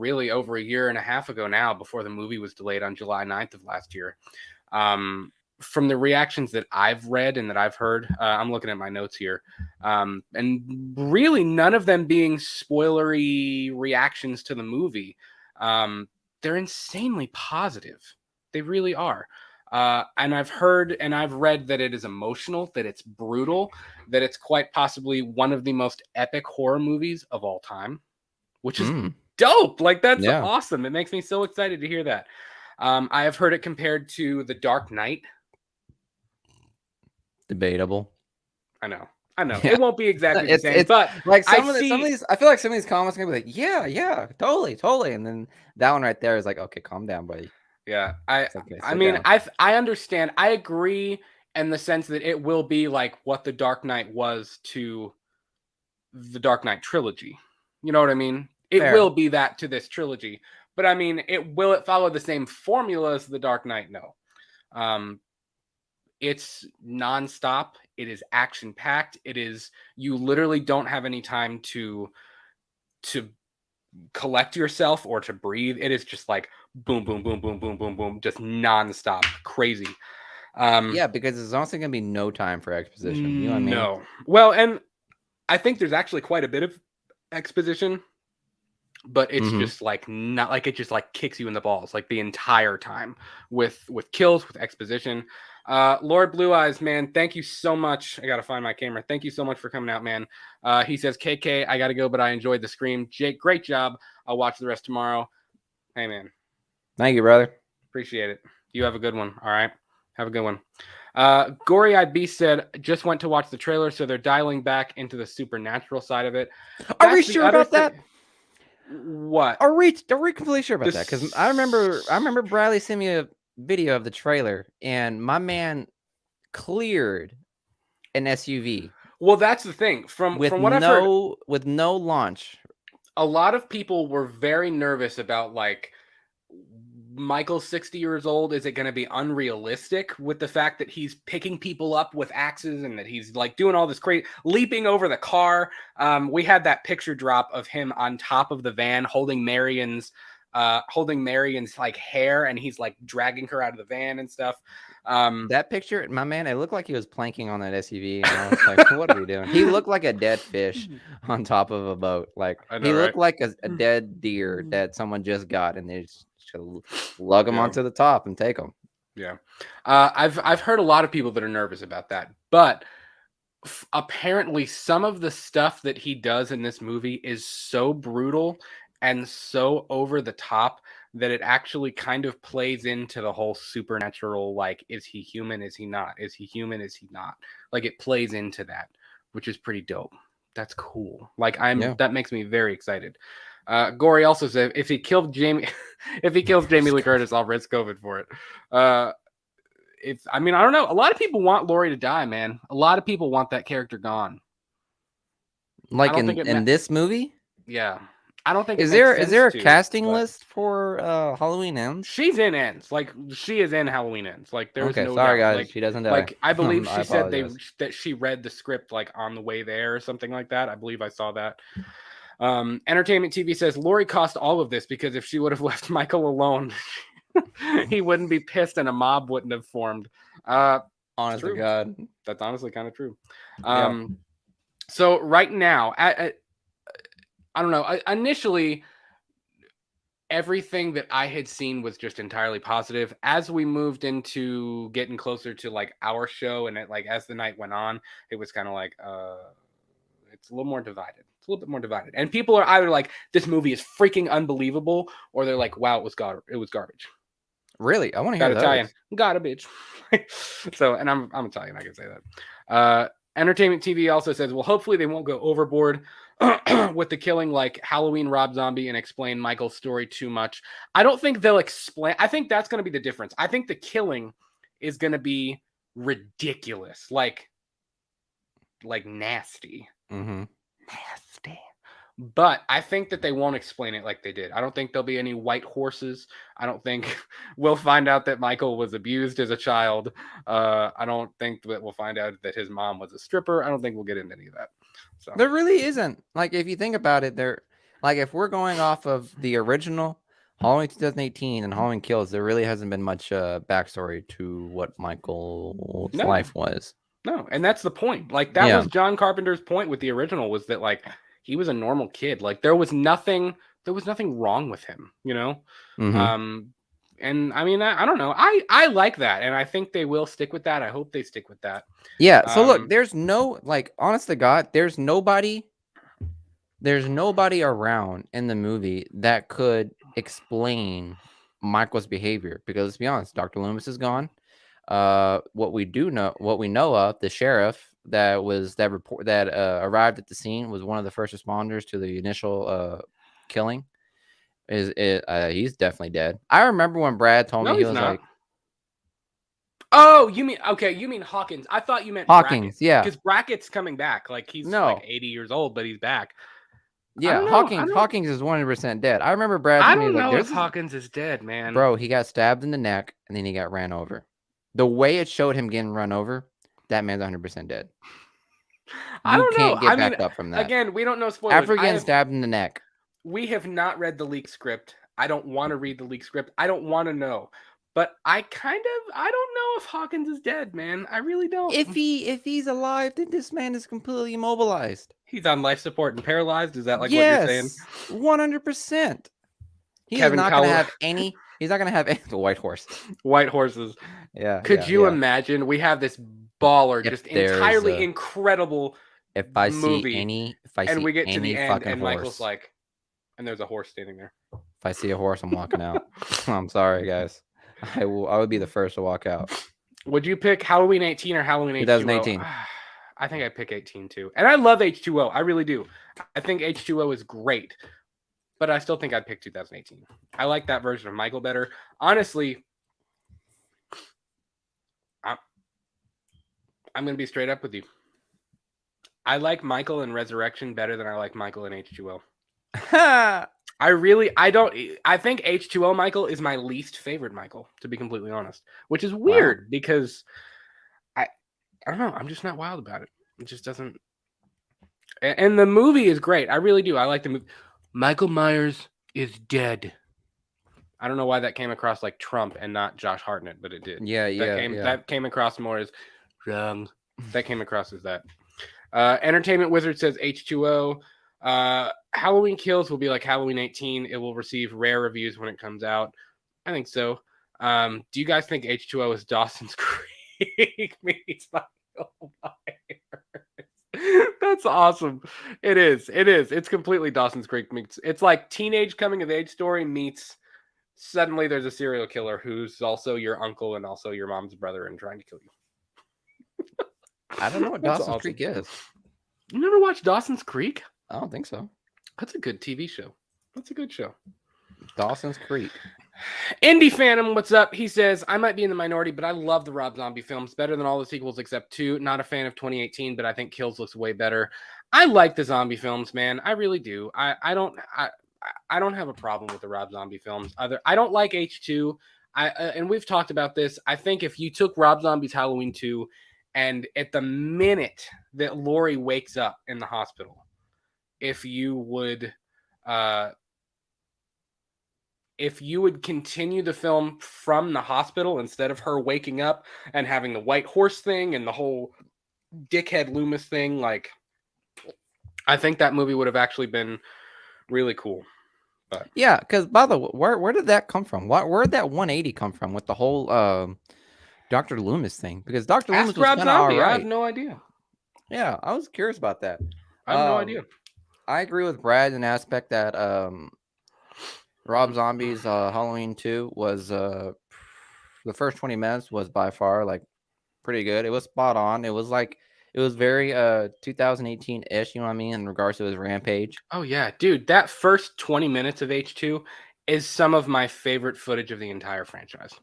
a year and a half ago now, before the movie was delayed on July 9th of last year. From the reactions that I've read and that I've heard, I'm looking at my notes here, and really none of them being spoilery reactions to the movie. They're insanely positive. They really are. And I've heard and I've read that it is emotional, that it's brutal, that it's quite possibly one of the most epic horror movies of all time, which is dope. Like, that's awesome. It makes me so excited to hear that. I have heard it compared to The Dark Knight. Debatable. I know. Yeah. It won't be exactly the same, but like some of these, I feel like some of these comments are gonna be like, yeah, totally. And then that one right there is like, okay, calm down, buddy. Yeah. I understand. I agree in the sense that it will be like what The Dark Knight was to the Dark Knight trilogy. You know what I mean? It will be that to this trilogy. But I mean, will it follow the same formula as The Dark Knight? No. It's nonstop. It is action packed. You literally don't have any time to collect yourself or to breathe. It is just like boom, boom, boom, boom, boom, boom, boom, just nonstop, crazy. Yeah, because there's also gonna be no time for exposition. You know what I mean? No. Well, and I think there's actually quite a bit of exposition, but it's just like not like it just like kicks you in the balls like the entire time with kills, with exposition. Lord Blue Eyes, man, thank you so much. I gotta find my camera. Thank you so much for coming out, man. He says, KK, I gotta go, but I enjoyed the scream. Jake, great job. I'll watch the rest tomorrow. Hey, man. Thank you, brother. Appreciate it. You have a good one. All right. Have a good one. Gory Eyed Beast said, just went to watch the trailer, so they're dialing back into the supernatural side of it. Are we sure about that? What? Are we completely sure about that? Because I remember Bradley sent me a video of the trailer, and my man cleared an SUV. Well, that's the thing. From what I've heard, with no launch, a lot of people were very nervous about like Michael's 60 years old. Is it going to be unrealistic with the fact that he's picking people up with axes and that he's like doing all this crazy leaping over the car? We had that picture drop of him on top of the van holding Marion's like hair, and he's like dragging her out of the van and stuff. That picture, my man, it looked like he was planking on that SUV, and I was like, what are we doing? He looked like a dead fish on top of a boat. Like, he looked like a dead deer that someone just got, and they just lug him onto the top and take him. Yeah. I've heard a lot of people that are nervous about that, but apparently some of the stuff that he does in this movie is so brutal and so over the top that it actually kind of plays into the whole supernatural, like, is he human? Is he not? Is he human? Is he not? Like, it plays into that, which is pretty dope. That's cool. Like, that makes me very excited. Gory also said, if he kills Jamie Lee Curtis, I'll risk COVID for it. I don't know. A lot of people want Laurie to die, man. A lot of people want that character gone. Like in this movie? Yeah. I don't think is there a casting list for Halloween Ends? She's in Ends. Like, she is in Halloween Ends. Like, there's no sorry doubt. guys, like, she doesn't die. Like, I believe she said that she read the script like on the way there or something like that. I believe I saw that. Entertainment TV says Laurie caused all of this because if she would have left Michael alone, he wouldn't be pissed and a mob wouldn't have formed. Honest to God, that's honestly kind of true. So right now, I don't know. Initially, everything that I had seen was just entirely positive. As we moved into getting closer to like our show, and as the night went on, it was kind of like it's a little more divided. It's a little bit more divided, and people are either like, "This movie is freaking unbelievable," or they're like, "Wow, it was garbage." Really, I want to hear that. Italian, garbage. So, and I'm Italian. I can say that. Entertainment TV also says, well, hopefully they won't go overboard. with the killing like Halloween Rob Zombie and explain Michael's story too much. I don't think they'll explain. I think that's going to be the difference. I think the killing is going to be ridiculous, like nasty. Mm-hmm. Nasty. But I think that they won't explain it like they did. I don't think there'll be any white horses. I don't think we'll find out that Michael was abused as a child. I don't think that we'll find out that his mom was a stripper. I don't think we'll get into any of that. So There really isn't. Like, if you think about it, like, if we're going off of the original Halloween 2018 and Halloween Kills, there really hasn't been much backstory to what Michael's life was. No, and that's the point. Like, that was John Carpenter's point with the original, was that like he was a normal kid. Like, there was nothing wrong with him, you know? Mm-hmm. And I mean, I don't know. I like that, and I think they will stick with that. I hope they stick with that. Yeah. So look, there's no, like, honest to God, there's nobody around in the movie that could explain Michael's behavior, because let's be honest, Dr. Loomis is gone. What we know of, the sheriff that arrived at the scene was one of the first responders to the initial killing. He's definitely dead. I remember when Brad told me, he was like, "Oh, you mean Hawkins? I thought you meant Hawkins, Brackett. yeah, because Brackett's coming back. Like, he's like 80 years old, but he's back. Yeah, Hawkins is 100% dead. I remember Brad. I don't know if Hawkins is dead, man. Bro, he got stabbed in the neck and then he got ran over. The way it showed him getting run over, that man's 100% dead. I don't know. Can't get back up from that. Again, we don't know spoilers. After getting stabbed in the neck. We have not read the leak script. I don't want to read the leak script. I don't want to know. But I don't know if Hawkins is dead, man. I really don't. If he's alive, then this man is completely immobilized. He's on life support and paralyzed. Is that like what you're saying? 100%. He's not going to have any white horse. White horses. Yeah. Could you imagine? We have this baller, just entirely incredible movie. And we get to the end and Michael's like, and there's a horse standing there. If I see a horse, I'm walking out. I'm sorry, guys. I would be the first to walk out. Would you pick Halloween 18 or Halloween H2O? 2018. I think I'd pick 18 too. And I love H2O. I really do. I think H2O is great. But I still think I'd pick 2018. I like that version of Michael better. Honestly, I'm going to be straight up with you. I like Michael in Resurrection better than I like Michael in H2O. I think H2O Michael is my least favorite Michael, to be completely honest, which is weird because I don't know. I'm just not wild about it. It just doesn't. And the movie is great. I really do. I like the movie. Michael Myers is dead. I don't know why that came across like Trump and not Josh Hartnett, but it did. That came across more as wrong. That came across as that. Entertainment Wizard says H2O. Halloween Kills will be like Halloween 18. It will receive rare reviews when it comes out. I think so. Do you guys think H2O is Dawson's Creek meets Michael Myers? That's awesome. It is. It's completely Dawson's Creek meets. It's like teenage coming of age story meets suddenly there's a serial killer who's also your uncle and also your mom's brother and trying to kill you. I don't know what Dawson's Creek is. You never watched Dawson's Creek? I don't think so. That's a good TV show. That's a good show. Dawson's Creek. Indie Phantom, what's up? He says, I might be in the minority, but I love the Rob Zombie films. Better than all the sequels except 2. Not a fan of 2018, but I think Kills looks way better. I like the zombie films, man. I really do. I don't have a problem with the Rob Zombie films. I don't like H2. And we've talked about this. I think if you took Rob Zombie's Halloween 2 and at the minute that Laurie wakes up in the hospital, if you would continue the film from the hospital instead of her waking up and having the white horse thing and the whole dickhead Loomis thing, like, I think that movie would have actually been really cool. But yeah, because by the way, where did that come from? Where did that 180 come from with the whole Dr. Loomis thing? Because Dr. Loomis was kind of all right. I have no idea. Yeah, I was curious about that. I have no idea. I agree with Brad in the aspect that Rob Zombie's Halloween 2 was the first 20 minutes was by far like pretty good. It was spot on. It was like It was very 2018-ish, you know what I mean, in regards to his rampage. Oh yeah, dude, that first 20 minutes of H2 is some of my favorite footage of the entire franchise.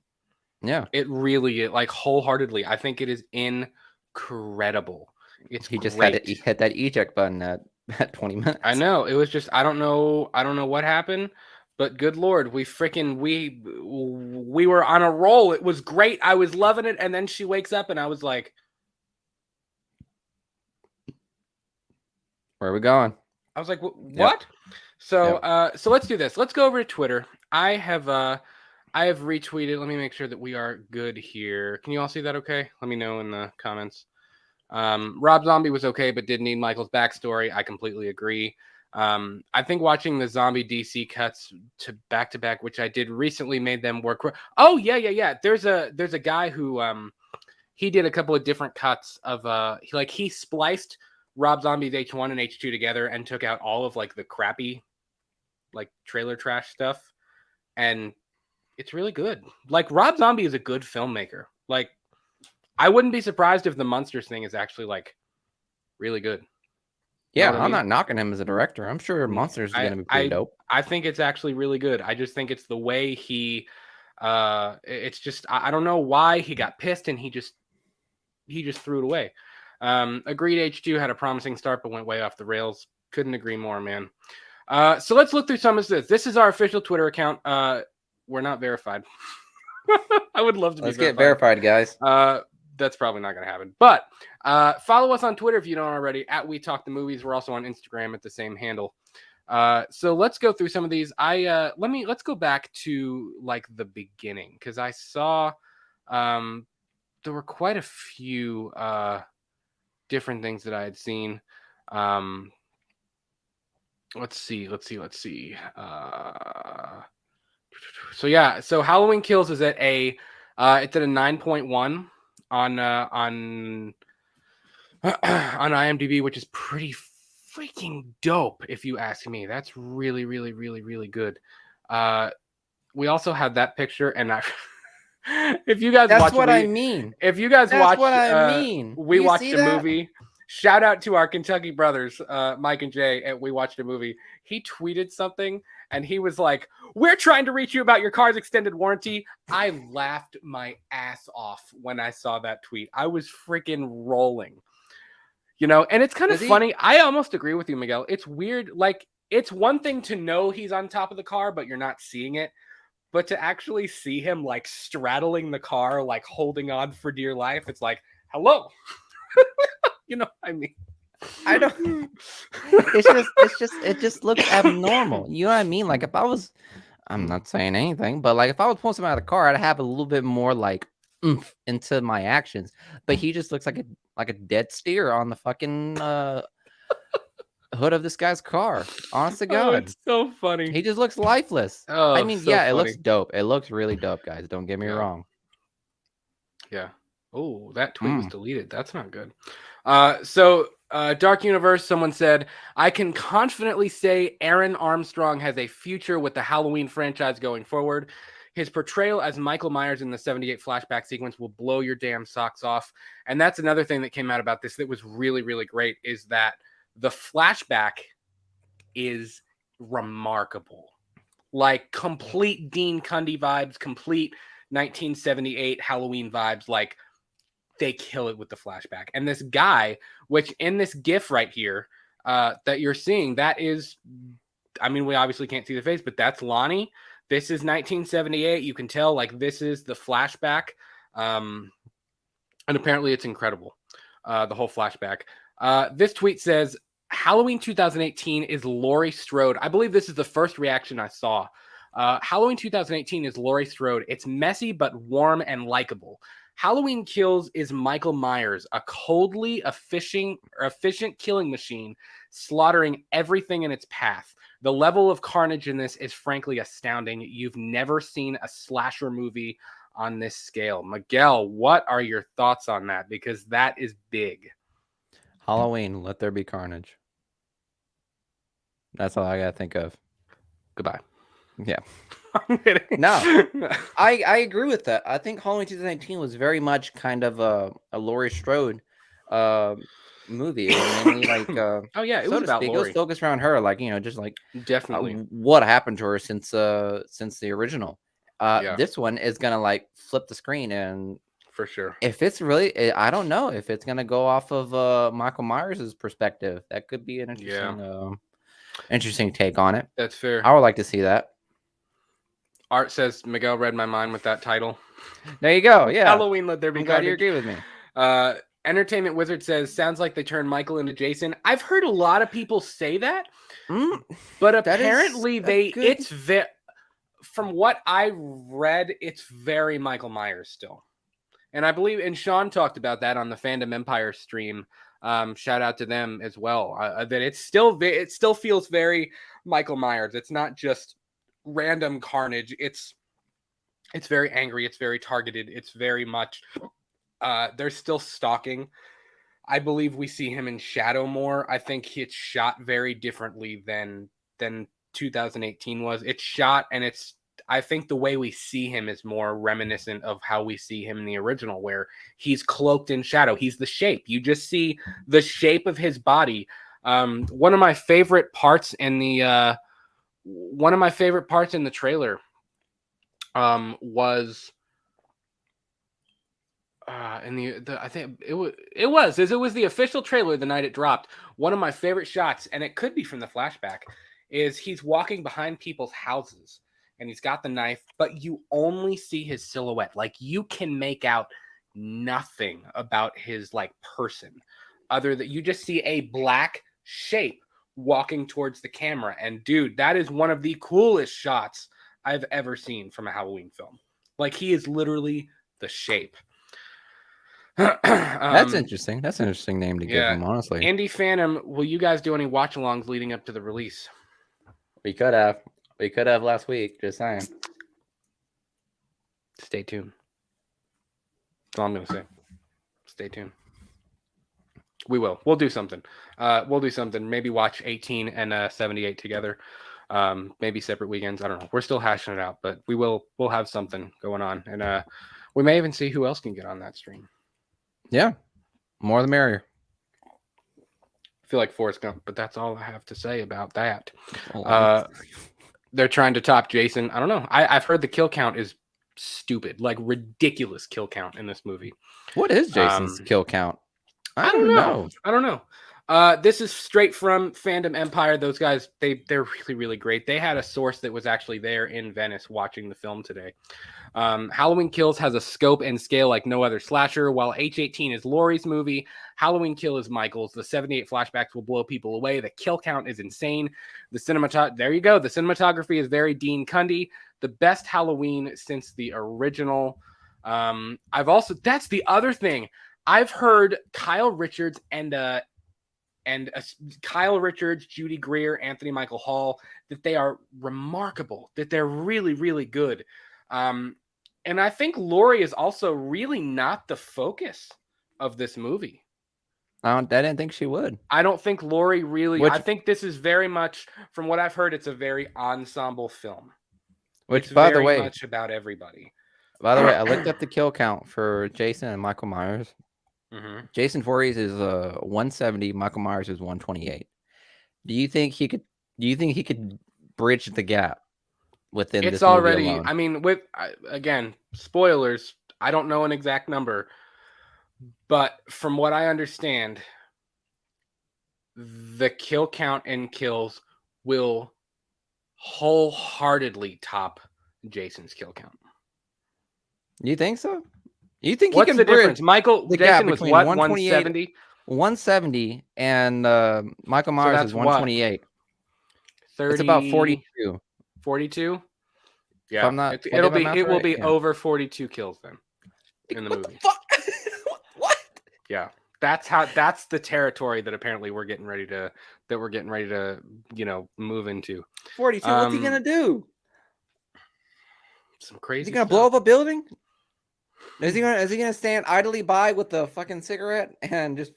Yeah. It really is, like, wholeheartedly. I think it is incredible. It's He just had to great. hit that eject button at 20 I minutes. know. It was just I don't know what happened, but good lord, we were on a roll. It was great. I was loving it, and then she wakes up and I was like, Where are we going? Yep. What? So Yep. so let's do this. Let's go over to Twitter. I have retweeted. Let me make sure that we are good here. Can you all see that okay? Let me know in the comments. Rob Zombie was okay, but did need Michael's backstory. I completely agree. I think watching the zombie DC cuts to back, which I did recently, made them work. Oh yeah. There's a guy who he did a couple of different cuts of he spliced Rob Zombie's H1 and H2 together and took out all of like the crappy like trailer trash stuff, and it's really good. Like, Rob Zombie is a good filmmaker. Like, I wouldn't be surprised if the Monsters thing is actually like really good. You know Yeah, what I I'm mean? not knocking him as a director. I'm sure Monsters is I gonna be pretty I dope. I think it's actually really good. I just think it's the way he it's just I don't know why he got pissed and he just threw it away. Agreed, H2 had a promising start but went way off the rails. Couldn't agree more, man. So let's look through some of this. This is our official Twitter account. We're not verified. I would love to be Let's get verified. verified, guys. That's probably not going to happen. But follow us on Twitter if you don't already, at We Talk the Movies. We're also on Instagram at the same handle. So let's go through some of these. Let's go back to like the beginning, because I saw there were quite a few different things that I had seen. Let's see. So yeah, so Halloween Kills is at it's at a 9.1 on on IMDb, which is pretty freaking dope if you ask me. That's really good. We also had that picture, and I if you guys That's watch what I mean. if you guys That's watch what I mean. We You Watched see a that? Movie, shout out to our Kentucky brothers, Mike and Jay at We Watched a Movie. He tweeted something and he was like, "We're trying to reach you about your car's extended warranty." I laughed my ass off when I saw that tweet. I was freaking rolling. You know, and it's kind of Does he? funny. I almost agree with you, Miguel. It's weird. Like, it's one thing to know he's on top of the car, but you're not seeing it. But to actually see him like straddling the car, like holding on for dear life, it's like, hello. You know what I mean? I don't. It just looks abnormal. You know what I mean? Like if I was, I'm not saying anything, but like if I was pulling something out of the car, I'd have a little bit more like oomph into my actions. But he just looks like a dead steer on the fucking hood of this guy's car. Honest to Oh, God, it's so funny. he just looks lifeless. I Oh, mean, so yeah, it funny. looks dope. It looks really dope, guys. Don't get me Yeah. wrong. Yeah. Oh, that tweet was deleted. That's not good. So Dark Universe, someone said, I can confidently say Aaron Armstrong has a future with the Halloween franchise going forward. His portrayal as Michael Myers in the 78 flashback sequence will blow your damn socks off. And that's another thing that came out about this that was really great, is that the flashback is remarkable. Like, complete Dean Cundy vibes, complete 1978 Halloween vibes. Like, they kill it with the flashback. And this guy, which in this GIF right here that you're seeing, that is, I mean, we obviously can't see the face, but that's Lonnie. This is 1978. You can tell, like, this is the flashback. And apparently it's incredible, the whole flashback. This tweet says, Halloween 2018 is Laurie Strode. I believe this is the first reaction I saw. Halloween 2018 is Laurie Strode. It's messy but warm and likable. Halloween Kills is Michael Myers, a coldly efficient killing machine, slaughtering everything in its path. The level of carnage in this is frankly astounding. You've never seen a slasher movie on this scale. Miguel, what are your thoughts on that? Because that is big. Halloween, let there be carnage. That's all I gotta think of. Goodbye. Yeah. I'm kidding. No, I agree with that. I think Halloween 2019 was very much kind of a Laurie Strode movie. It was mainly like Oh yeah, it so was to about speak. It was Lori. focused around her, like just like Definitely. what happened to her since the original. Yeah, This one is gonna like flip the screen, and for sure. if it's really, I don't know if it's gonna go off of Michael Myers' perspective. That could be an Yeah, interesting take on it. that's fair. I would like to see that. Art says Miguel read my mind with that title. There you go. Yeah, Halloween, let there be I'm glad you carnage. agree with me. Entertainment Wizard says sounds like they turned Michael into Jason. I've heard a lot of people say that, but apparently that's good. from what I read, it's very Michael Myers still. And I believe, and Sean talked about that on the Fandom Empire stream. Shout out to them as well. That it still feels very Michael Myers. It's not just random carnage. It's very angry. It's very targeted. It's very much. They're still stalking. I believe we see him in shadow more. I think it's shot very differently than 2018 was. It's shot, and I think the way we see him is more reminiscent of how we see him in the original, where he's cloaked in shadow. He's the shape. You just see the shape of his body. One of my favorite parts in the trailer was in the I think it was the official trailer the night it dropped. One of my favorite shots, and it could be from the flashback, is he's walking behind people's houses and he's got the knife, but you only see his silhouette. Like, you can make out nothing about his like person, other than you just see a black shape walking towards the camera. And dude, that is one of the coolest shots I've ever seen from a Halloween film. Like, he is literally the shape. That's interesting. That's an interesting name to give him, honestly. Indie Phantom, will you guys do any watch-alongs leading up to the release? We could have. We could have last week, just saying. Stay tuned. That's all I'm going to say. Stay tuned. We will. We'll do something. Maybe watch 18 and 78 together. Maybe separate weekends. I don't know. We're still hashing it out, but we'll have something going on. And we may even see who else can get on that stream. Yeah. More the merrier. I feel like Forrest Gump, but that's all I have to say about that. They're trying to top Jason. I don't know. I've heard the kill count is stupid, like ridiculous kill count in this movie. What is Jason's kill count? I don't know. I don't know. This is straight from Fandom Empire. Those guys, they're really, really great. They had a source that was actually there in Venice watching the film today. Halloween Kills has a scope and scale like no other slasher. While H18 is Laurie's movie, Halloween Kill is Michael's. The 78 flashbacks will blow people away. The kill count is insane. There you go. The cinematography is very Dean Cundy. The best Halloween since the original. That's the other thing. I've heard Kyle Richards Kyle Richards, Judy Greer, Anthony Michael Hall, that they are remarkable, that they're really, really good. And I think Laurie is also really not the focus of this movie. I didn't think she would. I don't think Laurie really... I think this is very much, from what I've heard, it's a very ensemble film. Which, it's by very the way... much about everybody. By the way, I looked up the kill count for Jason and Michael Myers. Mm-hmm. Jason Voorhees is 170. Michael Myers is 128. Do you think he could bridge the gap within this movie alone? I mean, with again, spoilers. I don't know an exact number, but from what I understand, the kill count and kills will wholeheartedly top Jason's kill count. You think so? You think what's he can the bridge difference? Michael Jason was what, 170? 170, and Michael Myers is 128. 30, it's about 42. 42? Yeah. It will be over 42 kills then in the movie. What? Yeah. That's the territory that apparently we're getting ready to move into. 42. What's he gonna do? Some crazy. Is he gonna blow up a building? Is he gonna stand idly by with the fucking cigarette and just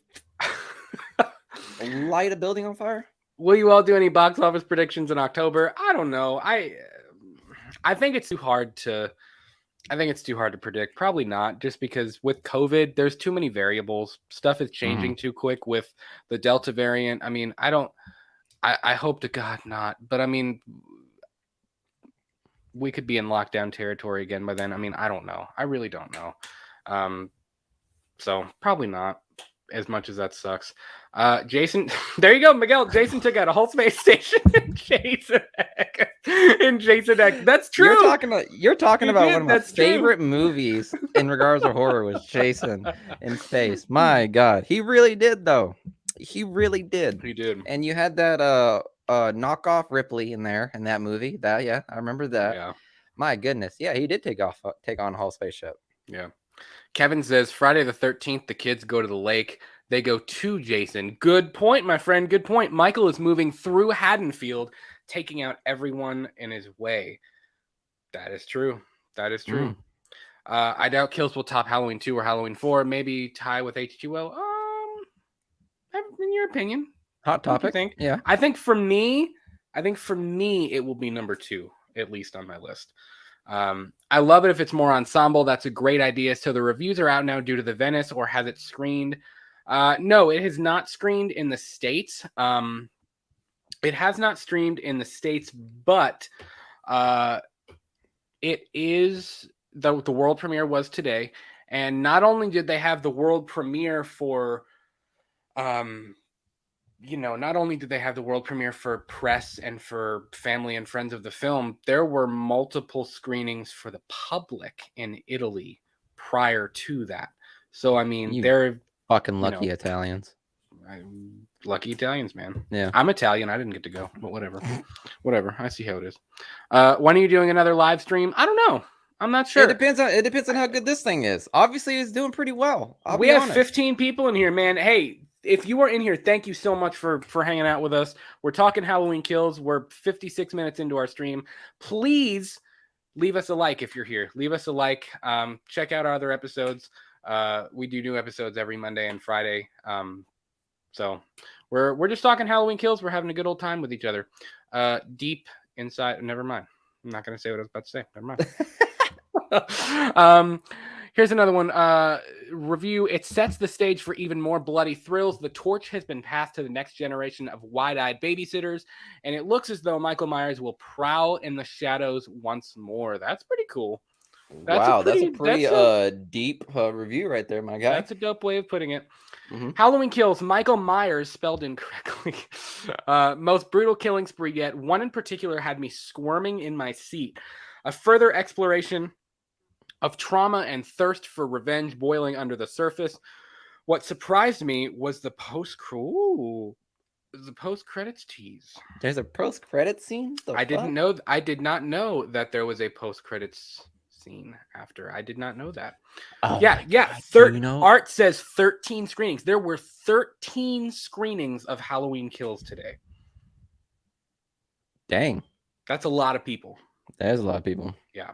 light a building on fire? Will you all do any box office predictions in October? I don't know. I think it's too hard to I think it's too hard to predict. Probably not, just because with COVID, there's too many variables. Stuff is changing too quick with the Delta variant. I mean, I hope to God not, but I mean, we could be in lockdown territory again by then. I mean, I don't know. I really don't know. So probably not, as much as that sucks. Jason, there you go, Miguel. Jason took out a whole space station in Jason X. In Jason X. That's true. You're talking about one of my That's favorite movies in regards to horror was Jason in Space. My God, he really did though. He really did. He did. And you had that knockoff Ripley in there in that movie. That I remember that. Yeah. My goodness, yeah, he did take on a whole spaceship. Yeah. Kevin says Friday the 13th, the kids go to the lake. They go to Jason. Good point, my friend. Good point. Michael is moving through Haddonfield, taking out everyone in his way. That is true. That is true. I doubt Kills will top Halloween 2 or Halloween 4. Maybe tie with H2O. In your opinion, hot topic. Think? Yeah. I think for me, it will be number 2, at least on my list. I love it if it's more ensemble. That's a great idea. So the reviews are out now due to the Venice, or has it screened? No, it has not screened in the States. It has not streamed in the States, but it is the world premiere was today. And not only did they have the world premiere for not only did they have the world premiere for press and for family and friends of the film, there were multiple screenings for the public in Italy prior to that. So, I mean, they're fucking lucky Italians. Lucky Italians, man. Yeah. I'm Italian. I didn't get to go, but whatever. Whatever. I see how it is. When are you doing another live stream? I don't know. I'm not sure. It depends on how good this thing is. Obviously, it's doing pretty well. We have 15 people in here, man. Hey, if you are in here, thank you so much for hanging out with us. We're talking Halloween Kills. We're 56 minutes into our stream. Please leave us a like if you're here. Leave us a like. Check out our other episodes. We do new episodes every Monday and Friday. So we're just talking Halloween Kills. We're having a good old time with each other. Deep inside. Never mind. I'm not going to say what I was about to say. Never mind. Here's another one. Review. It sets the stage for even more bloody thrills. The torch has been passed to the next generation of wide-eyed babysitters, and it looks as though Michael Myers will prowl in the shadows once more. That's pretty cool. That's a pretty deep review right there, my guy. That's a dope way of putting it. Mm-hmm. Halloween Kills, Michael Myers, spelled incorrectly. Most brutal killing spree yet. One in particular had me squirming in my seat. A further exploration of trauma and thirst for revenge boiling under the surface. What surprised me was the post-credits tease. There's a post-credits scene? I did not know that there was a post-credits scene after. I did not know that. Oh yeah. Art says 13 screenings. There were 13 screenings of Halloween Kills today. Dang. That's a lot of people. That is a lot of people. Yeah.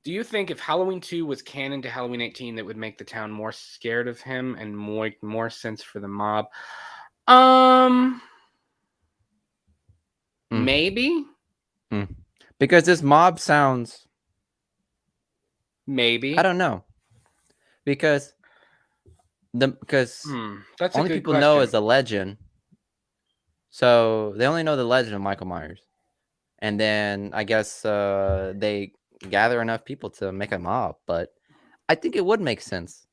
Do you think if Halloween 2 was canon to Halloween 18, that would make the town more scared of him and more sense for the mob? Maybe. Because this mob sounds... Maybe. I don't know. Because that's only people know is the legend. So they only know the legend of Michael Myers. And then I guess they gather enough people to make a mob. But I think it would make sense.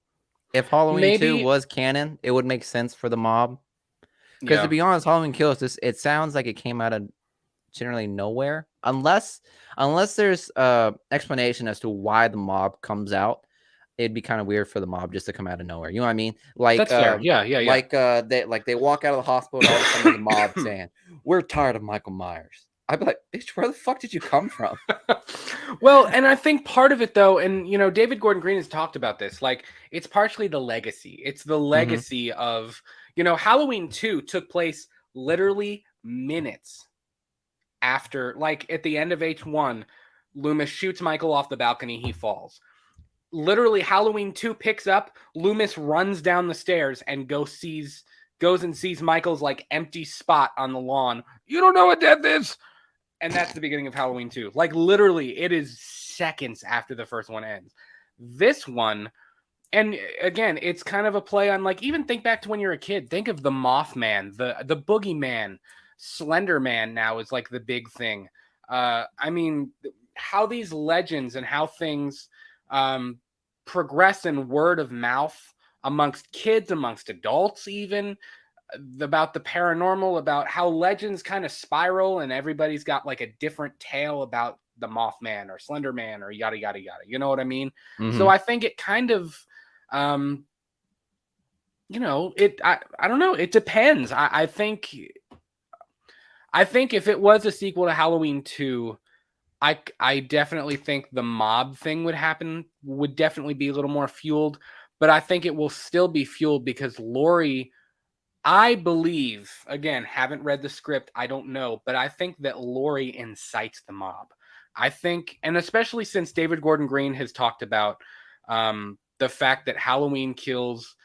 If Halloween 2 was canon, it would make sense for the mob. Because to be honest, Halloween Kills, it sounds like it came out of generally nowhere. Unless there's explanation as to why the mob comes out. It'd be kind of weird for the mob just to come out of nowhere. You know what I mean? Like that's fair. Yeah. Like they walk out of the hospital and all of a sudden the mob saying, "We're tired of Michael Myers." I'd be like, "Bitch, where the fuck did you come from?" Well, and I think part of it though, and David Gordon Green has talked about this. Like, it's partially the legacy. It's the legacy of Halloween 2 took place literally minutes after, like at the end of H1, Loomis shoots Michael off the balcony. He falls. Literally, Halloween 2 picks up. Loomis runs down the stairs and goes and sees Michael's like empty spot on the lawn. You don't know what death is. and that's the beginning of Halloween 2. Like literally, it is seconds after the first one ends. This one, and again, it's kind of a play on like even think back to when you're a kid. Think of the Mothman, the Boogeyman, Slender Man. Now is like the big thing. I mean, how these legends and how things progress in word of mouth amongst kids, amongst adults, even about the paranormal, about how legends kind of spiral and everybody's got like a different tale about the Mothman or Slender Man or yada yada yada. You know what I mean? So Mm-hmm. I think it kind of I don't know. It depends. I think if it was a sequel to Halloween 2, I definitely think the mob thing would definitely be a little more fueled, but I think it will still be fueled because Laurie, I believe, again, haven't read the script, I don't know, but I think that Laurie incites the mob. I think, and especially since David Gordon Green has talked about the fact that Halloween Kills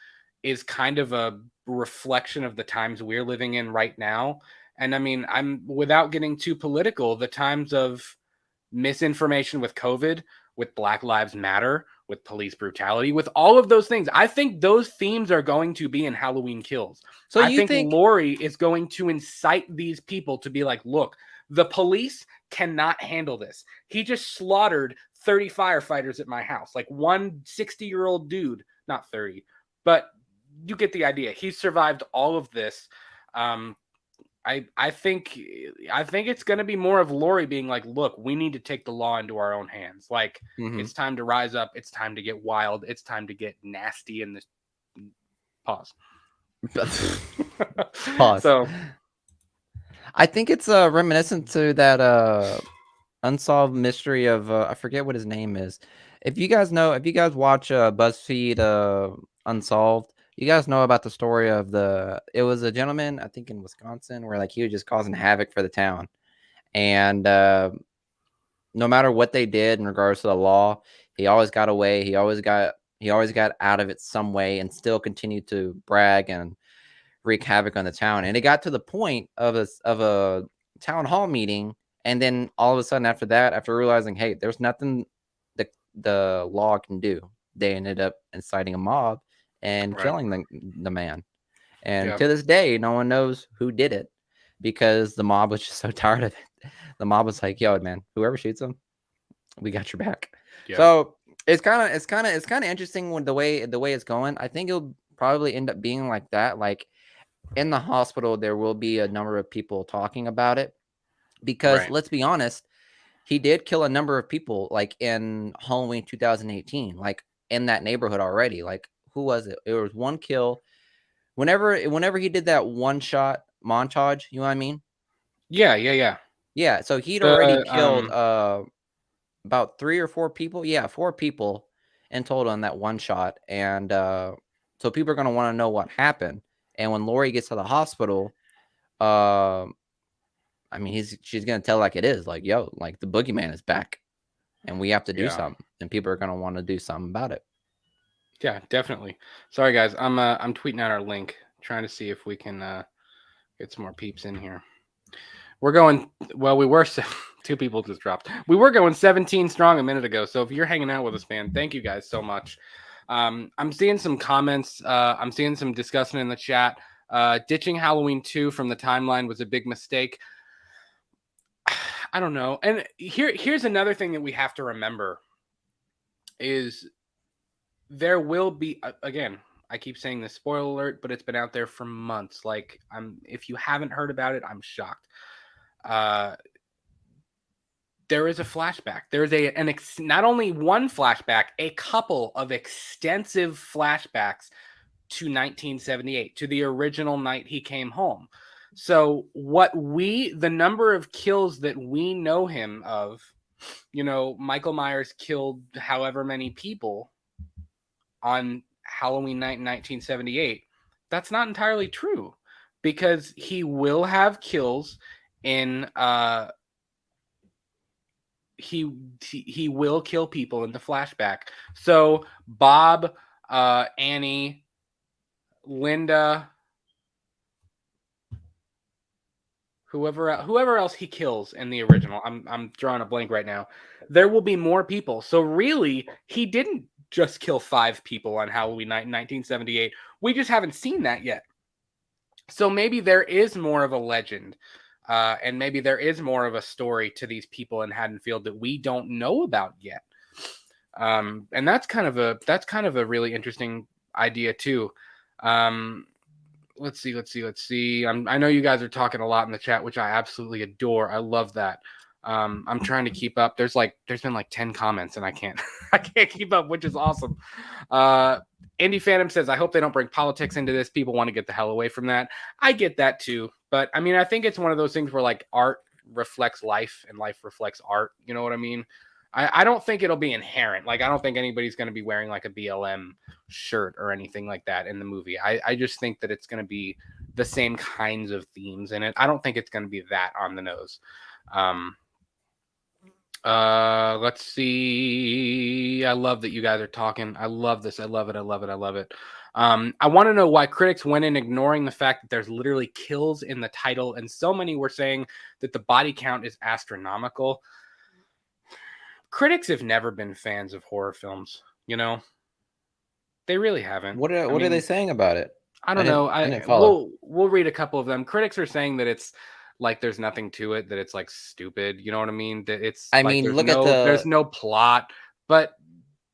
is kind of a reflection of the times we're living in right now. And I mean, I'm without getting too political, the times of misinformation with COVID, with Black Lives Matter, with police brutality, with all of those things. I think those themes are going to be in Halloween Kills. So I you think think Laurie is going to incite these people to be like, look, the police cannot handle this. He just slaughtered 30 firefighters at my house. Like one 60-year-old dude, not 30, but you get the idea. He survived all of this. I think it's going to be more of Laurie being like, look, we need to take the law into our own hands. Like mm-hmm. it's time to rise up. It's time to get wild. It's time to get nasty in this pause. Pause. So I think it's reminiscent to that unsolved mystery of I forget what his name is. If you guys watch BuzzFeed Unsolved, you guys know about the story of it was a gentleman, I think in Wisconsin, where like he was just causing havoc for the town. And no matter what they did in regards to the law, he always got away. He always got out of it some way and still continued to brag and wreak havoc on the town. And it got to the point of a town hall meeting, and then all of a sudden after that, after realizing, hey, there's nothing the law can do, they ended up inciting a mob and right, killing the man. And yeah, to this day, no one knows who did it because the mob was just so tired of it. The mob was like, yo, man, whoever shoots him, we got your back. yeah, So it's kind of interesting when the way it's going. I think it'll probably end up being like that. Like in the hospital, there will be a number of people talking about it because right, let's be honest, he did kill a number of people like in Halloween 2018, like in that neighborhood already. Like who was it? It was one kill. Whenever he did that one shot montage, you know what I mean? yeah, yeah, yeah. Yeah, so he'd already The killed about 3 or 4 people. Yeah, 4 people in total in that one shot. And so people are gonna want to know what happened. And when Lori gets to the hospital, um, I mean, she's gonna tell like it is, like, yo, like the boogeyman is back, and we have to do yeah, something, and people are gonna want to do something about it. yeah, definitely. Sorry guys, I'm tweeting out our link, trying to see if we can get some more peeps in here. We're going, well, we were, 2 people just dropped. We were going 17 strong a minute ago. So if you're hanging out with us, man, thank you guys so much. I'm seeing some comments. I'm seeing some discussion in the chat. Ditching Halloween 2 from the timeline was a big mistake. I don't know. And here's another thing that we have to remember is there will be, again, I keep saying this, spoiler alert, but it's been out there for months. Like, if you haven't heard about it, I'm shocked. There is a flashback. There is not only one flashback, a couple of extensive flashbacks to 1978, to the original night he came home. So the number of kills that we know him of, Michael Myers killed however many people on Halloween night in 1978. That's not entirely true because he will have kills in he will kill people in the flashback. So Bob, Annie, Linda, whoever else he kills in the original. I'm drawing a blank right now. There will be more people. So really, he didn't just kill 5 people on Halloween night in 1978. We just haven't seen that yet. So maybe there is more of a legend, and maybe there is more of a story to these people in Haddonfield that we don't know about yet. And that's kind of a really interesting idea too. Let's see. I know you guys are talking a lot in the chat, which I absolutely adore. I love that. I'm trying to keep up. There's been like 10 comments and I can't I can't keep up, which is awesome. Indy Phantom says, I hope they don't bring politics into this. People want to get the hell away from that. I get that too. But I mean, I think it's one of those things where like art reflects life and life reflects art. You know what I mean? I don't think it'll be inherent. Like, I don't think anybody's going to be wearing like a BLM shirt or anything like that in the movie. I just think that it's going to be the same kinds of themes in it. I don't think it's going to be that on the nose. Let's see. I love that you guys are talking. I love this. I love it. I love it. I love it. I want to know why critics went in ignoring the fact that there's literally kills in the title, and so many were saying that the body count is astronomical. Critics have never been fans of horror films, you know? They really haven't. What are they saying about it? I don't know. I didn't follow. We'll read a couple of them. Critics are saying that it's like there's nothing to it, that it's like stupid. You know what I mean? That it's I like mean, look at there's no plot, but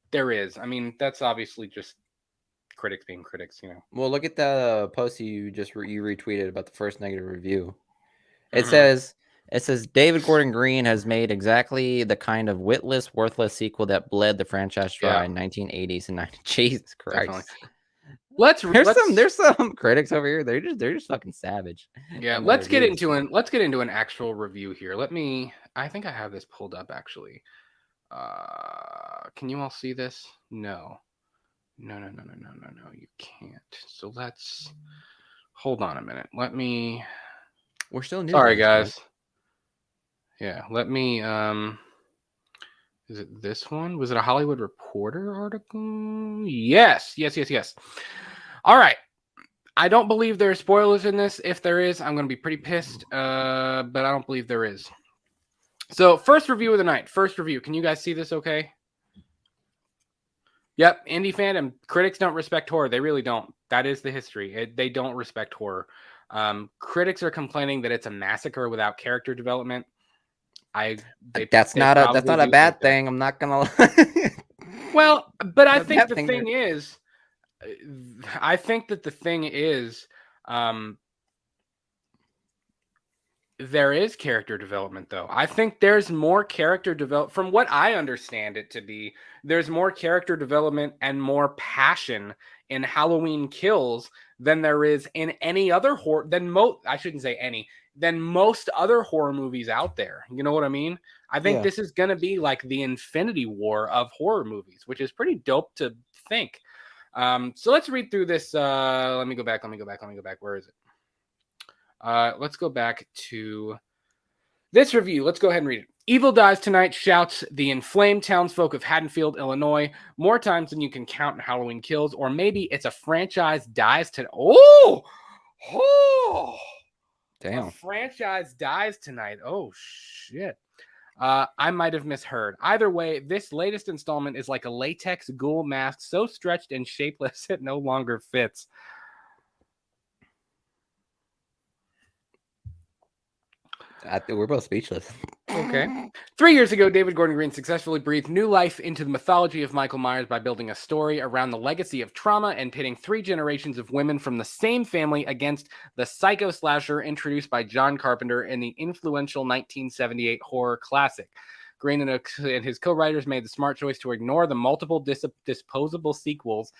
there is. I mean, that's obviously just critics being critics, you know. Well, look at the post you just you retweeted about the first negative review. It Mhm. says David Gordon Green has made exactly the kind of witless, worthless sequel that bled the franchise dry Yeah, in 1980s and 90s. Jesus definitely. Christ. Let's There's some critics over here. They're just fucking savage. yeah, In their reviews. let's get into an actual review here. I think I have this pulled up actually. Can you all see this? No. No, you can't. So let's hold on a minute. We're still new. Sorry guys. Yeah, let me is it this one? Was it a Hollywood Reporter article? Yes. All right. I don't believe there are spoilers in this. If there is, I'm going to be pretty pissed. But I don't believe there is. So, first review of the night. First review. Can you guys see this okay? Yep. Indie Phantom. Critics don't respect horror. They really don't. That is the history. They don't respect horror. Critics are complaining that it's a massacre without character development. That's not a bad thing. I'm not gonna lie. Well, but I think the thing is, there is character development, though. I think there's more character development, from what I understand it to be. There's more character development and more passion in Halloween Kills than there is in any other horror. I shouldn't say any. Than most other horror movies out there. You know what I mean? I think this is going to be like the Infinity War of horror movies, which is pretty dope to think. So let's read through this. Let me go back. Where is it? Let's go back to this review. Let's go ahead and read it. Evil dies tonight, shouts the inflamed townsfolk of Haddonfield, Illinois, more times than you can count in Halloween Kills, or maybe it's a franchise dies tonight. Oh! Damn. A franchise dies tonight. Oh, shit. I might have misheard. Either way, this latest installment is like a latex ghoul mask so stretched and shapeless it no longer fits. We're both speechless. Okay. 3 years ago, David Gordon Green successfully breathed new life into the mythology of Michael Myers by building a story around the legacy of trauma and pitting 3 generations of women from the same family against the psycho slasher introduced by John Carpenter in the influential 1978 horror classic. Green and his co-writers made the smart choice to ignore the multiple disposable sequels.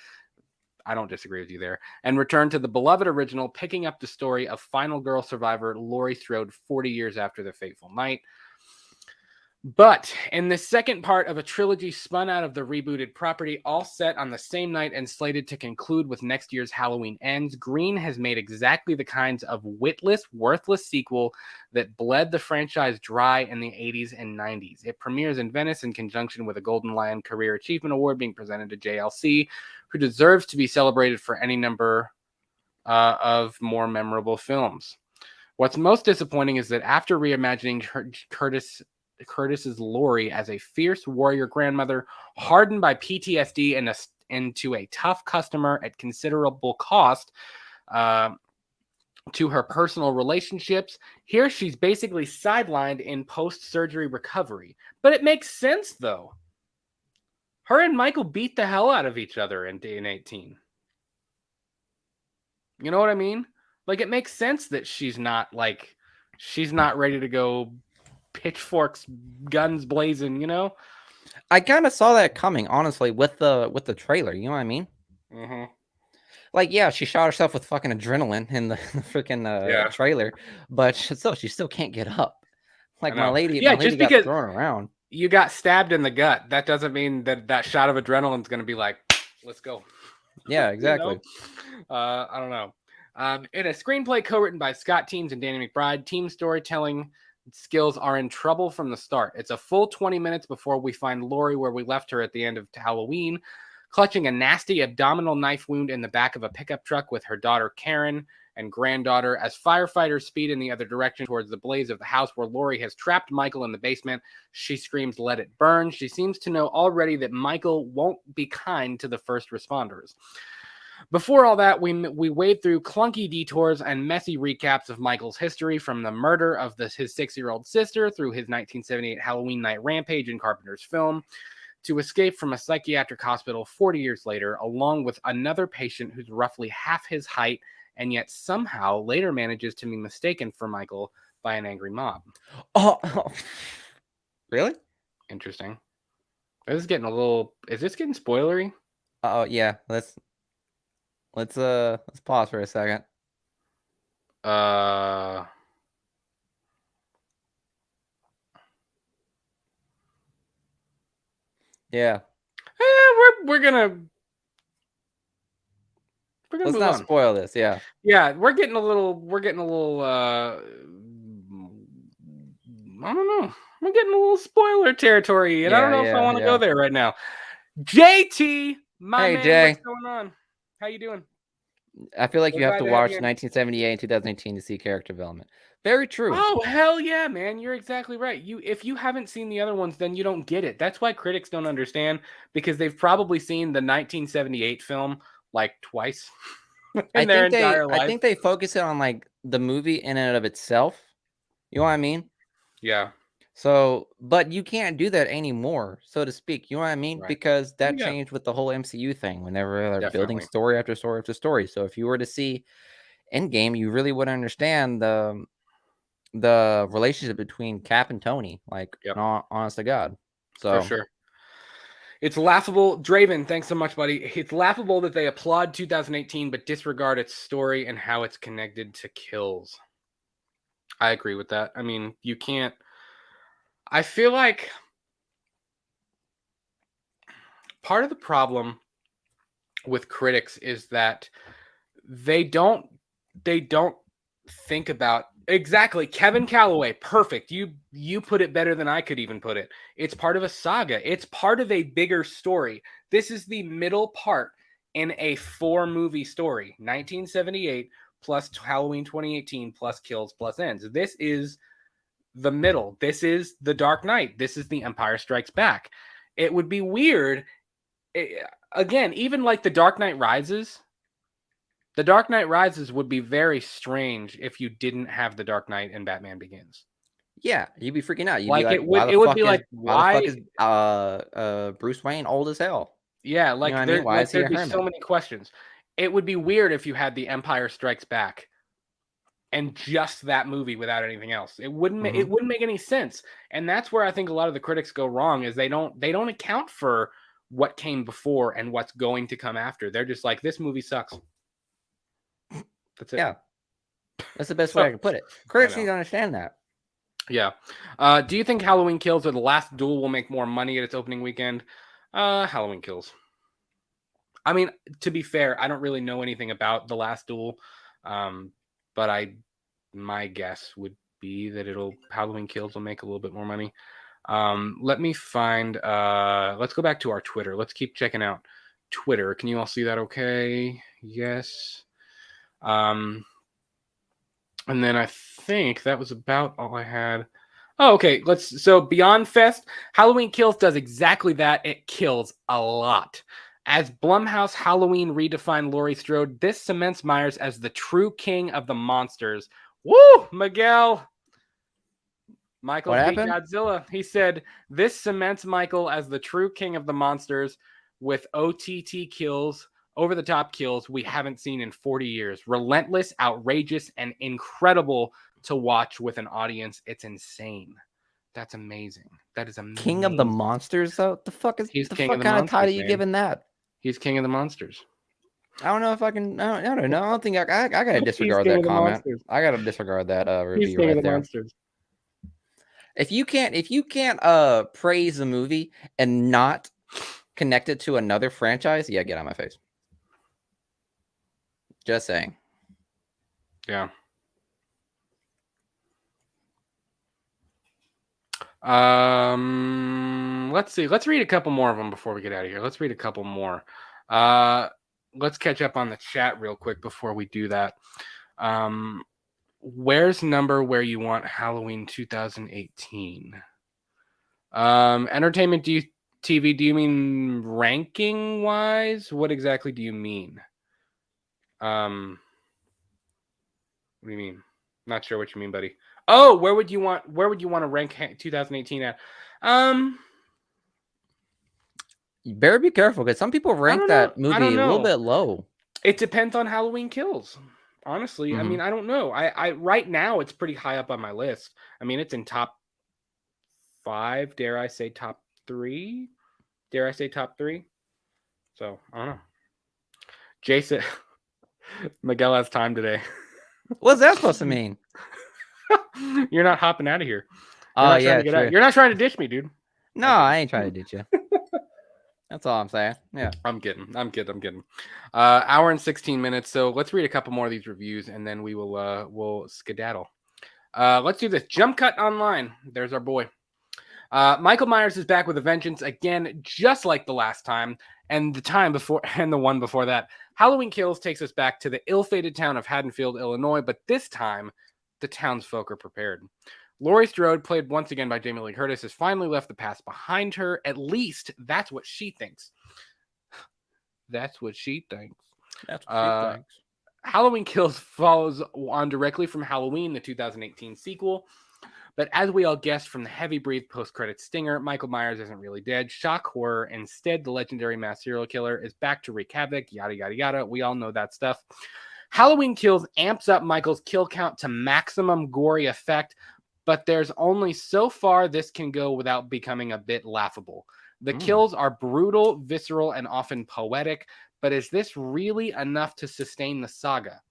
I don't disagree with you there. And return to the beloved original, picking up the story of final girl survivor Laurie Strode 40 years after the fateful night. But in the second part of a trilogy spun out of the rebooted property, all set on the same night and slated to conclude with next year's Halloween Ends, Green has made exactly the kinds of witless, worthless sequel that bled the franchise dry in the 80s and 90s. It premieres in Venice in conjunction with a Golden Lion Career Achievement Award being presented to JLC, who deserves to be celebrated for any number of more memorable films. What's most disappointing is that after reimagining Curtis's Laurie as a fierce warrior grandmother, hardened by PTSD and into a tough customer at considerable cost uh, to her personal relationships, here she's basically sidelined in post-surgery recovery. But it makes sense, though. Her and Michael beat the hell out of each other in 18. You know what I mean? Like, it makes sense that she's not ready to go pitchforks, guns blazing, you know? I kind of saw that coming, honestly, with the trailer. You know what I mean? Mm-hmm. Like, yeah, she shot herself with fucking adrenaline in the freaking Yeah, trailer, but she still can't get up. I Like know. my Yeah, lady just got because thrown around. you got stabbed in the gut, that doesn't mean that shot of adrenaline is going to be like, let's go. Yeah, You know? exactly. I don't know. In a screenplay co-written by Scott Teems and Danny McBride, team storytelling skills are in trouble from the start. It's a full 20 minutes before we find Laurie where we left her at the end of Halloween, clutching a nasty abdominal knife wound in the back of a pickup truck with her daughter Karen and granddaughter as firefighters speed in the other direction towards the blaze of the house where Laurie has trapped Michael in the basement. She screams, "Let it burn." She seems to know already that Michael won't be kind to the first responders. Before all that, we wade through clunky detours and messy recaps of Michael's history, from the murder of his 6-year-old sister through his 1978 Halloween night rampage in Carpenter's film, to escape from a psychiatric hospital 40 years later, along with another patient who's roughly half his height and yet somehow later manages to be mistaken for Michael by an angry mob. Oh. Really? Interesting. Is this getting spoilery? Oh yeah. Let's pause for a second. Uh Yeah. we're gonna Let's move not on. spoil this. Yeah. Yeah, we're getting a little I don't know. We're getting a little spoiler territory, and I don't Yeah. know if I Yeah. want to go Yeah. there right now. JT, my Hey man, what's Jay, going on? How you doing? I feel like We're you have glad to to have watch you in. 1978 and 2018 to see character development. Very true. Oh, hell yeah, man. You're exactly right. If you haven't seen the other ones, then you don't get it. That's why critics don't understand, because they've probably seen the 1978 film like twice in their entire I life. think they focus it on like the movie in and of itself. You know what I mean? Yeah, So, but you can't do that anymore, so to speak. You know what I mean? right. Because that Yeah, changed with the whole MCU thing whenever they're building definitely. story after story after story. So if you were to see Endgame, you really would understand the relationship between Cap and Tony, like Yep, honest to God. for So sure. It's laughable. Draven, thanks so much, buddy. It's laughable that they applaud 2018 but disregard its story and how it's connected to kills. I agree with that. I mean, you can't. I feel like part of the problem with critics is that they don't they don't think about exactly. Kevin Calloway, perfect. You put it better than I could even put it. It's part of a saga. It's part of a bigger story. This is the middle part in a 4-movie story. 1978 plus Halloween 2018 plus kills plus ends. This is the middle. This is The Dark Knight. This is The Empire Strikes Back. It would be weird, again, even like The Dark Knight Rises. The Dark Knight Rises would be very strange if you didn't have The Dark Knight and Batman Begins. yeah, you'd be freaking out. You'd be Like like, why the it would fuck be is like, why? Bruce Wayne old as hell? Yeah, You know what like I mean? Why is he there'd a be so hermit? many questions. It would be weird if you had The Empire Strikes Back and just that movie without anything else. It Hmm. wouldn't make any sense. And that's where I think a lot of the critics go wrong, is they don't account for what came before and what's going to come after. They're just like, this movie sucks. That's it. Yeah, that's the best way So I can put it. I Critics need know. to understand that. Yeah. Do you think Halloween Kills or The Last Duel will make more money at its opening weekend? Halloween Kills. I mean, to be fair, I don't really know anything about The Last Duel, but my guess would be that Halloween Kills will make a little bit more money. Let me find. Let's go back to our Twitter. Let's keep checking out Twitter. Can you all see that? Okay. Yes. Um, And then I think that was about all I had. Oh, okay. So Beyond Fest, Halloween Kills does exactly that. It kills a lot. As Blumhouse Halloween redefined Laurie Strode, this cements Myers as the true king of the monsters. Woo, Miguel. Michael What beat happened? Godzilla. He said, this cements Michael as the true king of the monsters with OTT kills, over the top kills we haven't seen in 40 years. Relentless, outrageous, and incredible to watch with an audience. It's insane. That's amazing. That is King of the amazing. monsters, though. He's The king of fuck the kind of title monsters, you man. giving that? He's king of the monsters. I don't know if I can. I don't know. I don't think I gotta He's disregard king that of the comment. monsters. I gotta disregard that He's review king of right the there. monsters. If you can't praise a movie and not connect it to another franchise, yeah, get out of my face. Just saying. Yeah. Let's see. Let's read a couple more of them before we get out of here. Let's read a couple more. Let's catch up on the chat real quick before we do that. Where's number where you want Halloween 2018? Entertainment TV, do you mean ranking wise? What exactly do you mean? What do you mean? Not sure what you mean, buddy. Oh, where would you want to rank 2018 at? You better be careful because some people rank that I movie don't a little know. bit low. It depends on Halloween Kills. Honestly, I mean, I don't know. I right now it's pretty high up on my list. I mean, it's in top 5. Dare I say top 3? Dare I say top 3? So I don't know. Jason, Miguel has time today. What's that supposed to mean? You're not hopping out of here. Oh yeah, true. You're not trying to ditch me, dude. No, I ain't trying to ditch you. That's all I'm saying. Yeah. I'm kidding. Hour and 16 minutes. So let's read a couple more of these reviews and then we'll skedaddle. Let's do this. Jump Cut Online. There's our boy. Michael Myers is back with a vengeance again, just like the last time and the one before that. Halloween Kills takes us back to the ill-fated town of Haddonfield, Illinois, but this time the townsfolk are prepared. Laurie Strode, played once again by Jamie Lee Curtis, has finally left the past behind her. At least that's what she thinks. That's what she thinks. Halloween Kills follows on directly from Halloween, the 2018 sequel. But as we all guessed from the heavy-breathed post-credits stinger, Michael Myers isn't really dead. Shock horror. Instead, the legendary mass serial killer is back to wreak havoc, yada, yada, yada. We all know that stuff. Halloween Kills amps up Michael's kill count to maximum gory effect, but there's only so far this can go without becoming a bit laughable. The kills are brutal, visceral, and often poetic, but is this really enough to sustain the saga?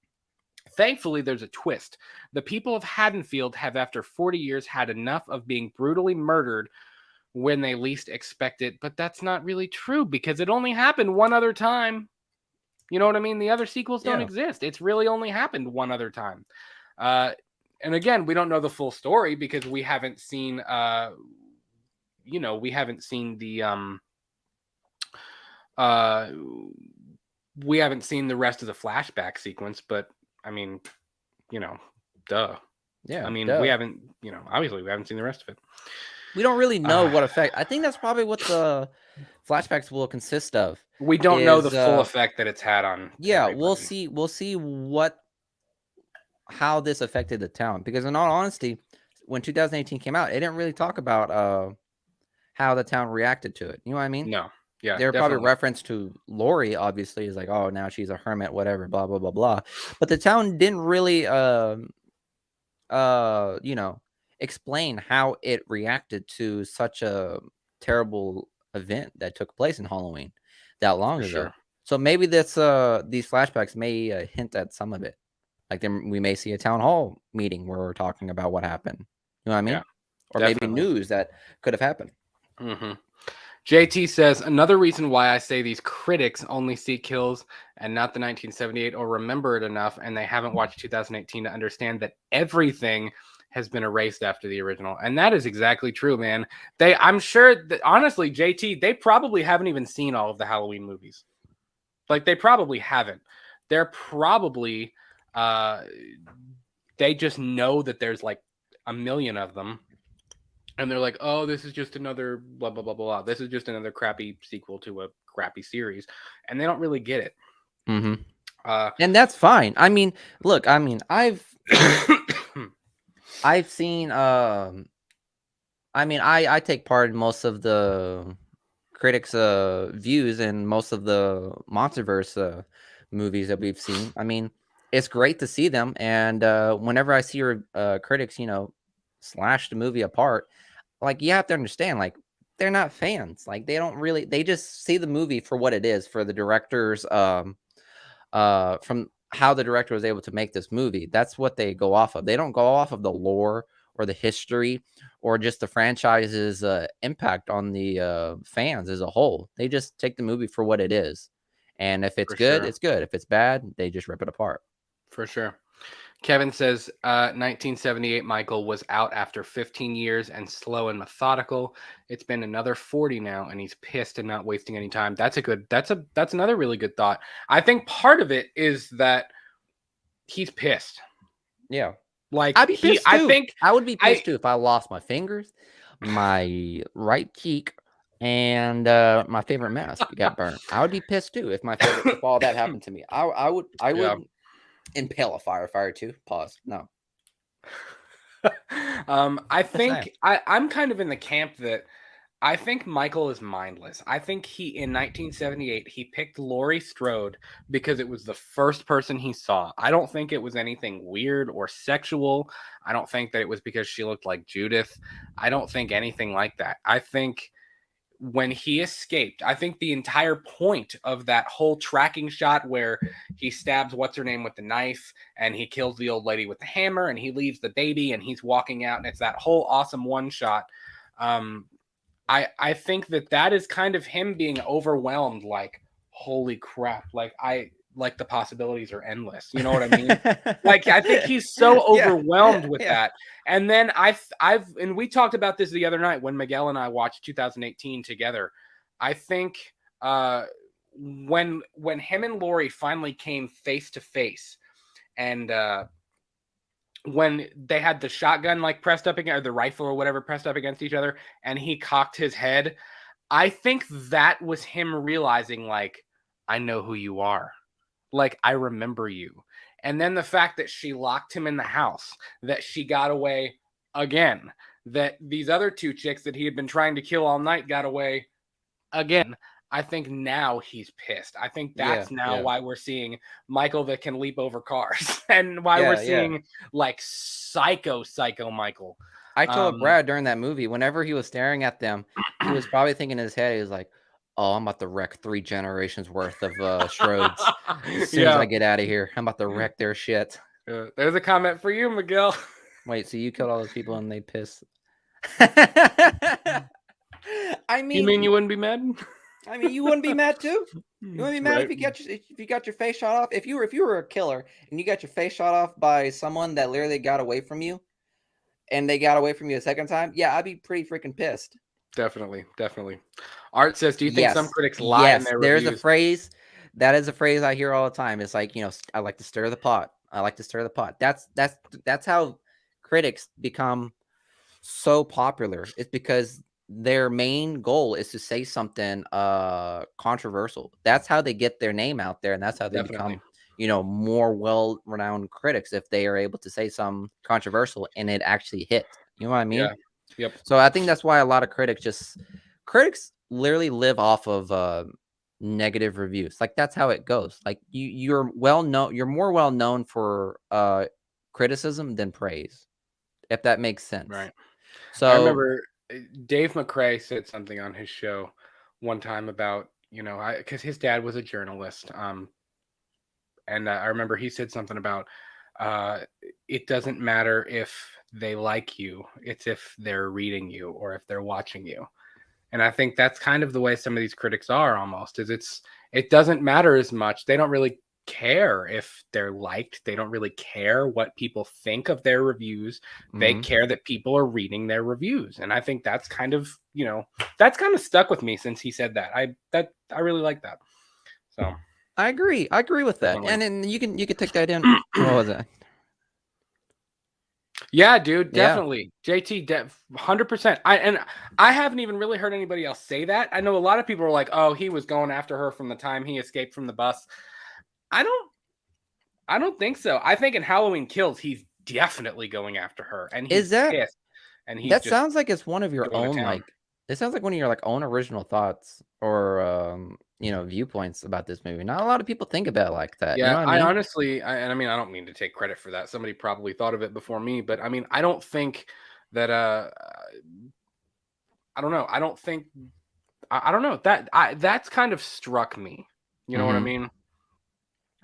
Thankfully, there's a twist. The people of Haddonfield have, after 40 years, had enough of being brutally murdered when they least expect it, but that's not really true because it only happened one other time. You know what I mean? The other sequels don't exist. It's really only happened one other time. And again, we don't know the full story because we haven't seen, we haven't seen the rest of the flashback sequence, but I mean, duh. Yeah. I mean, duh. we haven't, obviously we haven't seen the rest of it. We don't really know what effect. I think that's probably what the flashbacks will consist of. We don't know the full effect that it's had on. Yeah, everybody. we'll see how this affected the town, because in all honesty, when 2018 came out, it didn't really talk about how the town reacted to it. You know what I mean? No. Yeah. There were probably reference to Laurie, obviously, is like, oh, now she's a hermit, whatever, blah blah blah blah. But the town didn't really explain how it reacted to such a terrible event that took place in Halloween that long ago. Sure. So maybe these flashbacks may hint at some of it. Like we may see a town hall meeting where we're talking about what happened. You know what I mean? Yeah, or definitely. Maybe news that could have happened. Mm-hmm. JT says, another reason why I say these critics only see Kills and not the 1978 or remember it enough, and they haven't watched 2018 to understand that everything has been erased after the original. And that is exactly true, man. I'm sure that, honestly, JT, they probably haven't even seen all of the Halloween movies. Like, they probably haven't. They're probably they just know that there's like a million of them, and they're like, oh, this is just another blah blah blah blah. This is just another crappy sequel to a crappy series, and they don't really get it. Mm-hmm. Uh, And that's fine. I mean, look, I mean, I've seen I mean, I take part in most of the critics' views and most of the MonsterVerse movies that we've seen. I mean, it's great to see them, and whenever I see critics, slash the movie apart, like you have to understand, like they're not fans. Like they just see the movie for what it is, for the director's from how the director was able to make this movie. That's what they go off of. They don't go off of the lore or the history or just the franchise's impact on the fans as a whole. They just take the movie for what it is. And if it's for good, sure, it's good. If it's bad, they just rip it apart. for sure. Kevin says 1978 Michael was out after 15 years and slow and methodical. It's been another 40 now and he's pissed and not wasting any time. That's another really good thought. I think part of it is that he's pissed. Yeah. Like I'd be pissed I too. think I would be pissed too if I lost my fingers, my right cheek, and my favorite mask got burnt. I would be pissed too if all that happened to me. I Yeah. would impale a firefighter too. Pause. No. I think I'm kind of in the camp that I think Michael is mindless. I think in 1978 he picked Laurie Strode because it was the first person he saw. I don't think it was anything weird or sexual. I don't think that it was because she looked like Judith. I don't think anything like that. I think when he escaped, I think the entire point of that whole tracking shot where he stabs what's her name with the knife and he kills the old lady with the hammer and he leaves the baby and he's walking out and it's that whole awesome one shot. I think that is kind of him being overwhelmed, like, holy crap, like the possibilities are endless. You know what I mean? Like, I think he's so overwhelmed with that. And then and we talked about this the other night when Miguel and I watched 2018 together. I think when him and Laurie finally came face to face, and when they had the shotgun like pressed up against, or the rifle or whatever pressed up against each other, and he cocked his head, I think that was him realizing, like, I know who you are. Like, I remember you. And then the fact that she locked him in the house, that she got away again, that these other two chicks that he had been trying to kill all night got away again. I think now he's pissed. I think that's why we're seeing Michael that can leap over cars and why we're seeing like psycho Michael. I told Brad during that movie, whenever he was staring at them, he was probably thinking in his head, he was like, oh, I'm about to wreck 3 generations worth of Schroeds as soon as I get out of here. I'm about to wreck their shit. There's a comment for you, Miguel. Wait, so you killed all those people and they piss? I mean, you mean you wouldn't be mad? I mean, you wouldn't be mad too. You wouldn't be mad if you got your face shot off. If you were a killer and you got your face shot off by someone that literally got away from you, and they got away from you a second time, yeah, I'd be pretty freaking pissed. Definitely. Art says, do you think some critics lie in their reviews? There's a phrase. That is a phrase I hear all the time. It's like, I like to stir the pot. I like to stir the pot. That's how critics become so popular. It's because their main goal is to say something controversial. That's how they get their name out there, and that's how they become more well-renowned critics, if they are able to say something controversial and it actually hit. You know what I mean? Yeah. Yep. So I think that's why a lot of critics literally live off of negative reviews. Like, that's how it goes. Like, you're more well known for criticism than praise, if that makes sense. Right. So I remember Dave McRae said something on his show one time about, because his dad was a journalist. And I remember he said something about it doesn't matter if they like you, it's if they're reading you or if they're watching you. And I think that's kind of the way some of these critics are almost, it doesn't matter as much. They don't really care if they're liked. They don't really care what people think of their reviews. They care that people are reading their reviews. And I think that's kind of, that's kind of stuck with me since he said that. I really like that. So I agree with that. And then you can take that in. What was that? Yeah, dude, Yeah. definitely. JT, 100%. I haven't even really heard anybody else say that. I know a lot of people are like, "Oh, he was going after her from the time he escaped from the bus." I don't I don't think so. I think in Halloween Kills, he's definitely going after her, and Is he's that pissed, and he's that just sounds like it's one of your going to own, town. like it sounds like one of your, like, own original thoughts or, viewpoints about this movie. Not a lot of people think about it like that, you know Yeah, what I I mean? honestly, and I mean, I don't mean to take credit for that. Somebody probably thought of it before me, but I mean, I don't think that. I don't know. I don't think. I don't know that. That's kind of struck me. You know what I Mhm. mean?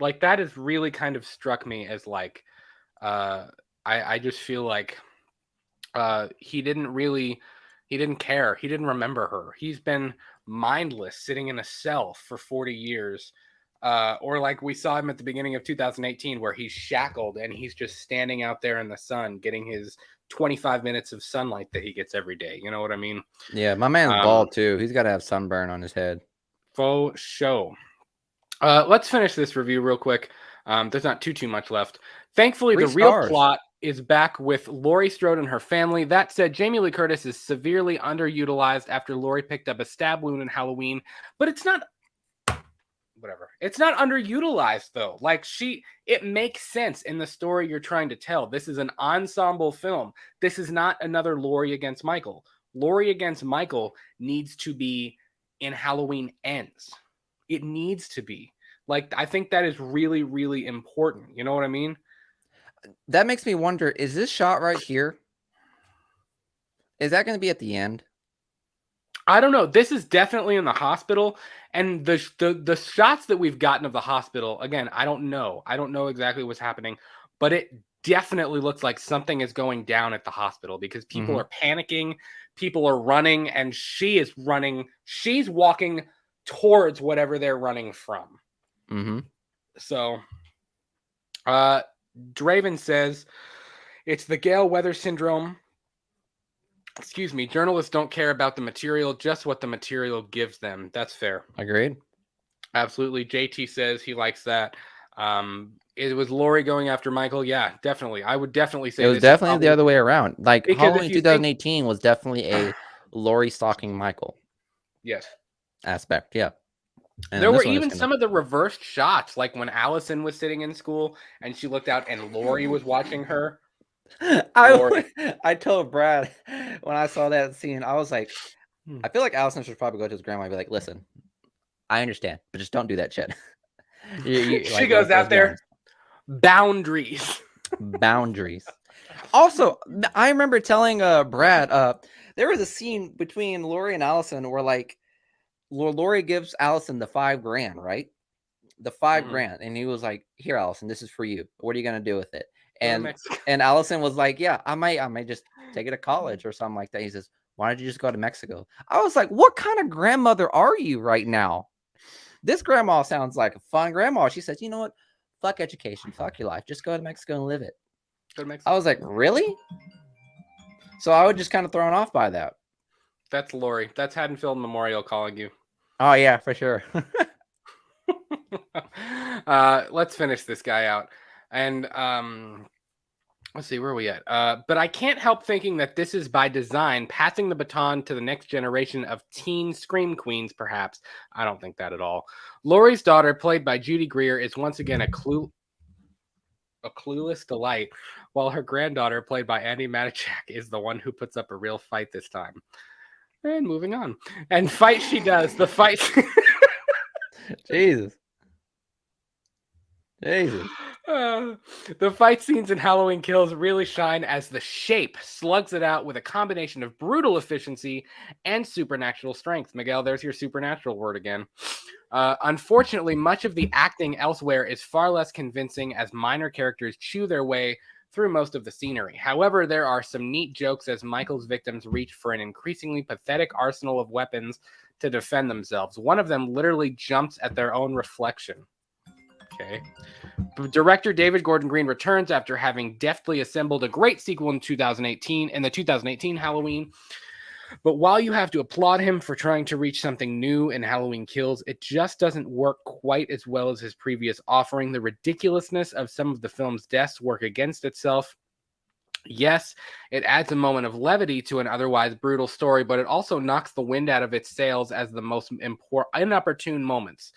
Like that has really kind of struck me as like. Uh, I just feel like he didn't care. He didn't remember her. He's been mindless sitting in a cell for 40 years. Or like we saw him at the beginning of 2018 where he's shackled and he's just standing out there in the sun getting his 25 minutes of sunlight that he gets every day. You know what I mean? Yeah, my man's Um, bald too. He's gotta have sunburn on his head. Faux show. Let's finish this review real quick. There's not too much left. Thankfully, 3 the real stars. plot is back with Laurie Strode and her family. That said, Jamie Lee Curtis is severely underutilized after Laurie picked up a stab wound in Halloween, but it's not whatever. It's not underutilized though. Like it makes sense in the story you're trying to tell. This is an ensemble film. This is not another Laurie against Michael. Laurie against Michael needs to be in Halloween Ends. It needs to be. Like I think that is really really important. You know what I mean? That makes me wonder, is this shot right here, is that gonna be at the end? I don't know. This is definitely in the hospital, and the shots that we've gotten of the hospital. Again, I don't know. I don't know exactly what's happening, but it definitely looks like something is going down at the hospital because people Mhm, are panicking, people are running, and she is running. She's walking towards whatever they're running from. mhm. So, uh, Draven says it's the Gale Weather syndrome. Excuse me. Journalists don't care about the material, just what the material gives them. That's fair. Agreed. Absolutely. JT says he likes that. It was Laurie going after Michael. Yeah, definitely. I would definitely It say was this is definitely the probably other way around. Like, because if Halloween you think 2018 was definitely a Laurie stalking Michael yes. aspect, yeah. There And were this one is even gonna some of the reversed shots, like when Allison was sitting in school and she looked out and Laurie was watching her. I Laurie. I told Brad when I saw that scene, I was like, Hmm. I feel like Allison should probably go to his grandma and be like, "Listen, I understand, but just don't do that shit." You She like, goes let's out be there. honest. Boundaries. Boundaries. Also, I remember telling, Brad, there was a scene between Lori and Allison where, like, Lori gives Allison the 5 grand, right? The 5 Mhm. grand, and he was like, "Here, Allison, this is for you. What are you gonna do with it?" Go to And Mexico. Allison was like, "Yeah, I might just take it to college or something like that." He says, "Why don't you just go to Mexico?" I was like, "What kind of grandmother are you right now?" This grandma sounds like a fun grandma. She says, "You know what? Fuck education. Fuck your life. Just go to Mexico and live it." Go to I Mexico. was like, "Really?" So I was just kind of thrown off by that. That's Laurie. That's Haddonfield Memorial calling you. Oh yeah, for sure. Let's finish this guy out. And let's see, where are we at? But I can't help thinking that this is by design, passing the baton to the next generation of teen scream queens, perhaps. I don't think that at all. Laurie's daughter, played by Judy Greer, is once again a clueless delight, while her granddaughter, played by Andy Matichak, is the one who puts up a real fight this time. And moving on. And fight she does. The fight. Jesus. Jesus. Uh, the fight scenes in Halloween Kills really shine as the shape slugs it out with a combination of brutal efficiency and supernatural strength. Miguel, there's your supernatural word again. Unfortunately, much of the acting elsewhere is far less convincing as minor characters chew their way through most of the scenery. However, there are some neat jokes as Michael's victims reach for an increasingly pathetic arsenal of weapons to defend themselves. One of them literally jumps at their own reflection. Okay. Director David Gordon Green returns after having deftly assembled a great sequel in the 2018 Halloween. But while you have to applaud him for trying to reach something new in Halloween Kills, it just doesn't work quite as well as his previous offering. The ridiculousness of some of the film's deaths work against itself. Yes, it adds a moment of levity to an otherwise brutal story, but it also knocks the wind out of its sails as the most inopportune moments.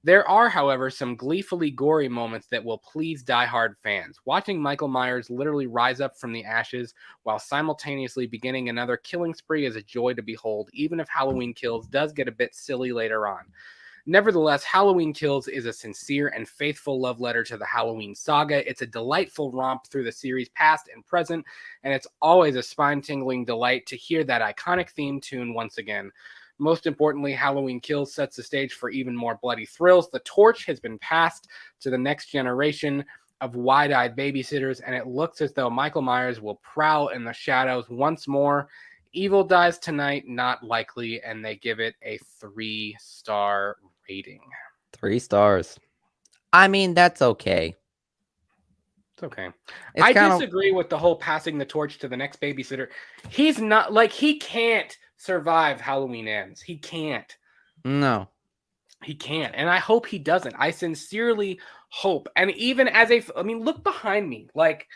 There are, however, some gleefully gory moments that will please die-hard fans. Watching Michael Myers literally rise up from the ashes while simultaneously beginning another killing spree is a joy to behold, even if Halloween Kills does get a bit silly later on. Nevertheless, Halloween Kills is a sincere and faithful love letter to the Halloween saga. It's a delightful romp through the series past and present, and it's always a spine-tingling delight to hear that iconic theme tune once again. Most importantly, Halloween Kills sets the stage for even more bloody thrills. The torch has been passed to the next generation of wide-eyed babysitters, and it looks as though Michael Myers will prowl in the shadows once more. Evil dies tonight, not likely, and they give it a 3-star rating. 3 stars. I mean, that's okay. It's okay. It's I kind of disagree with the whole passing the torch to the next babysitter. He's not like he can't survive Halloween Ends. He can't. no. He can't. And I hope he doesn't. I sincerely hope. And even as I mean, look behind me. Like,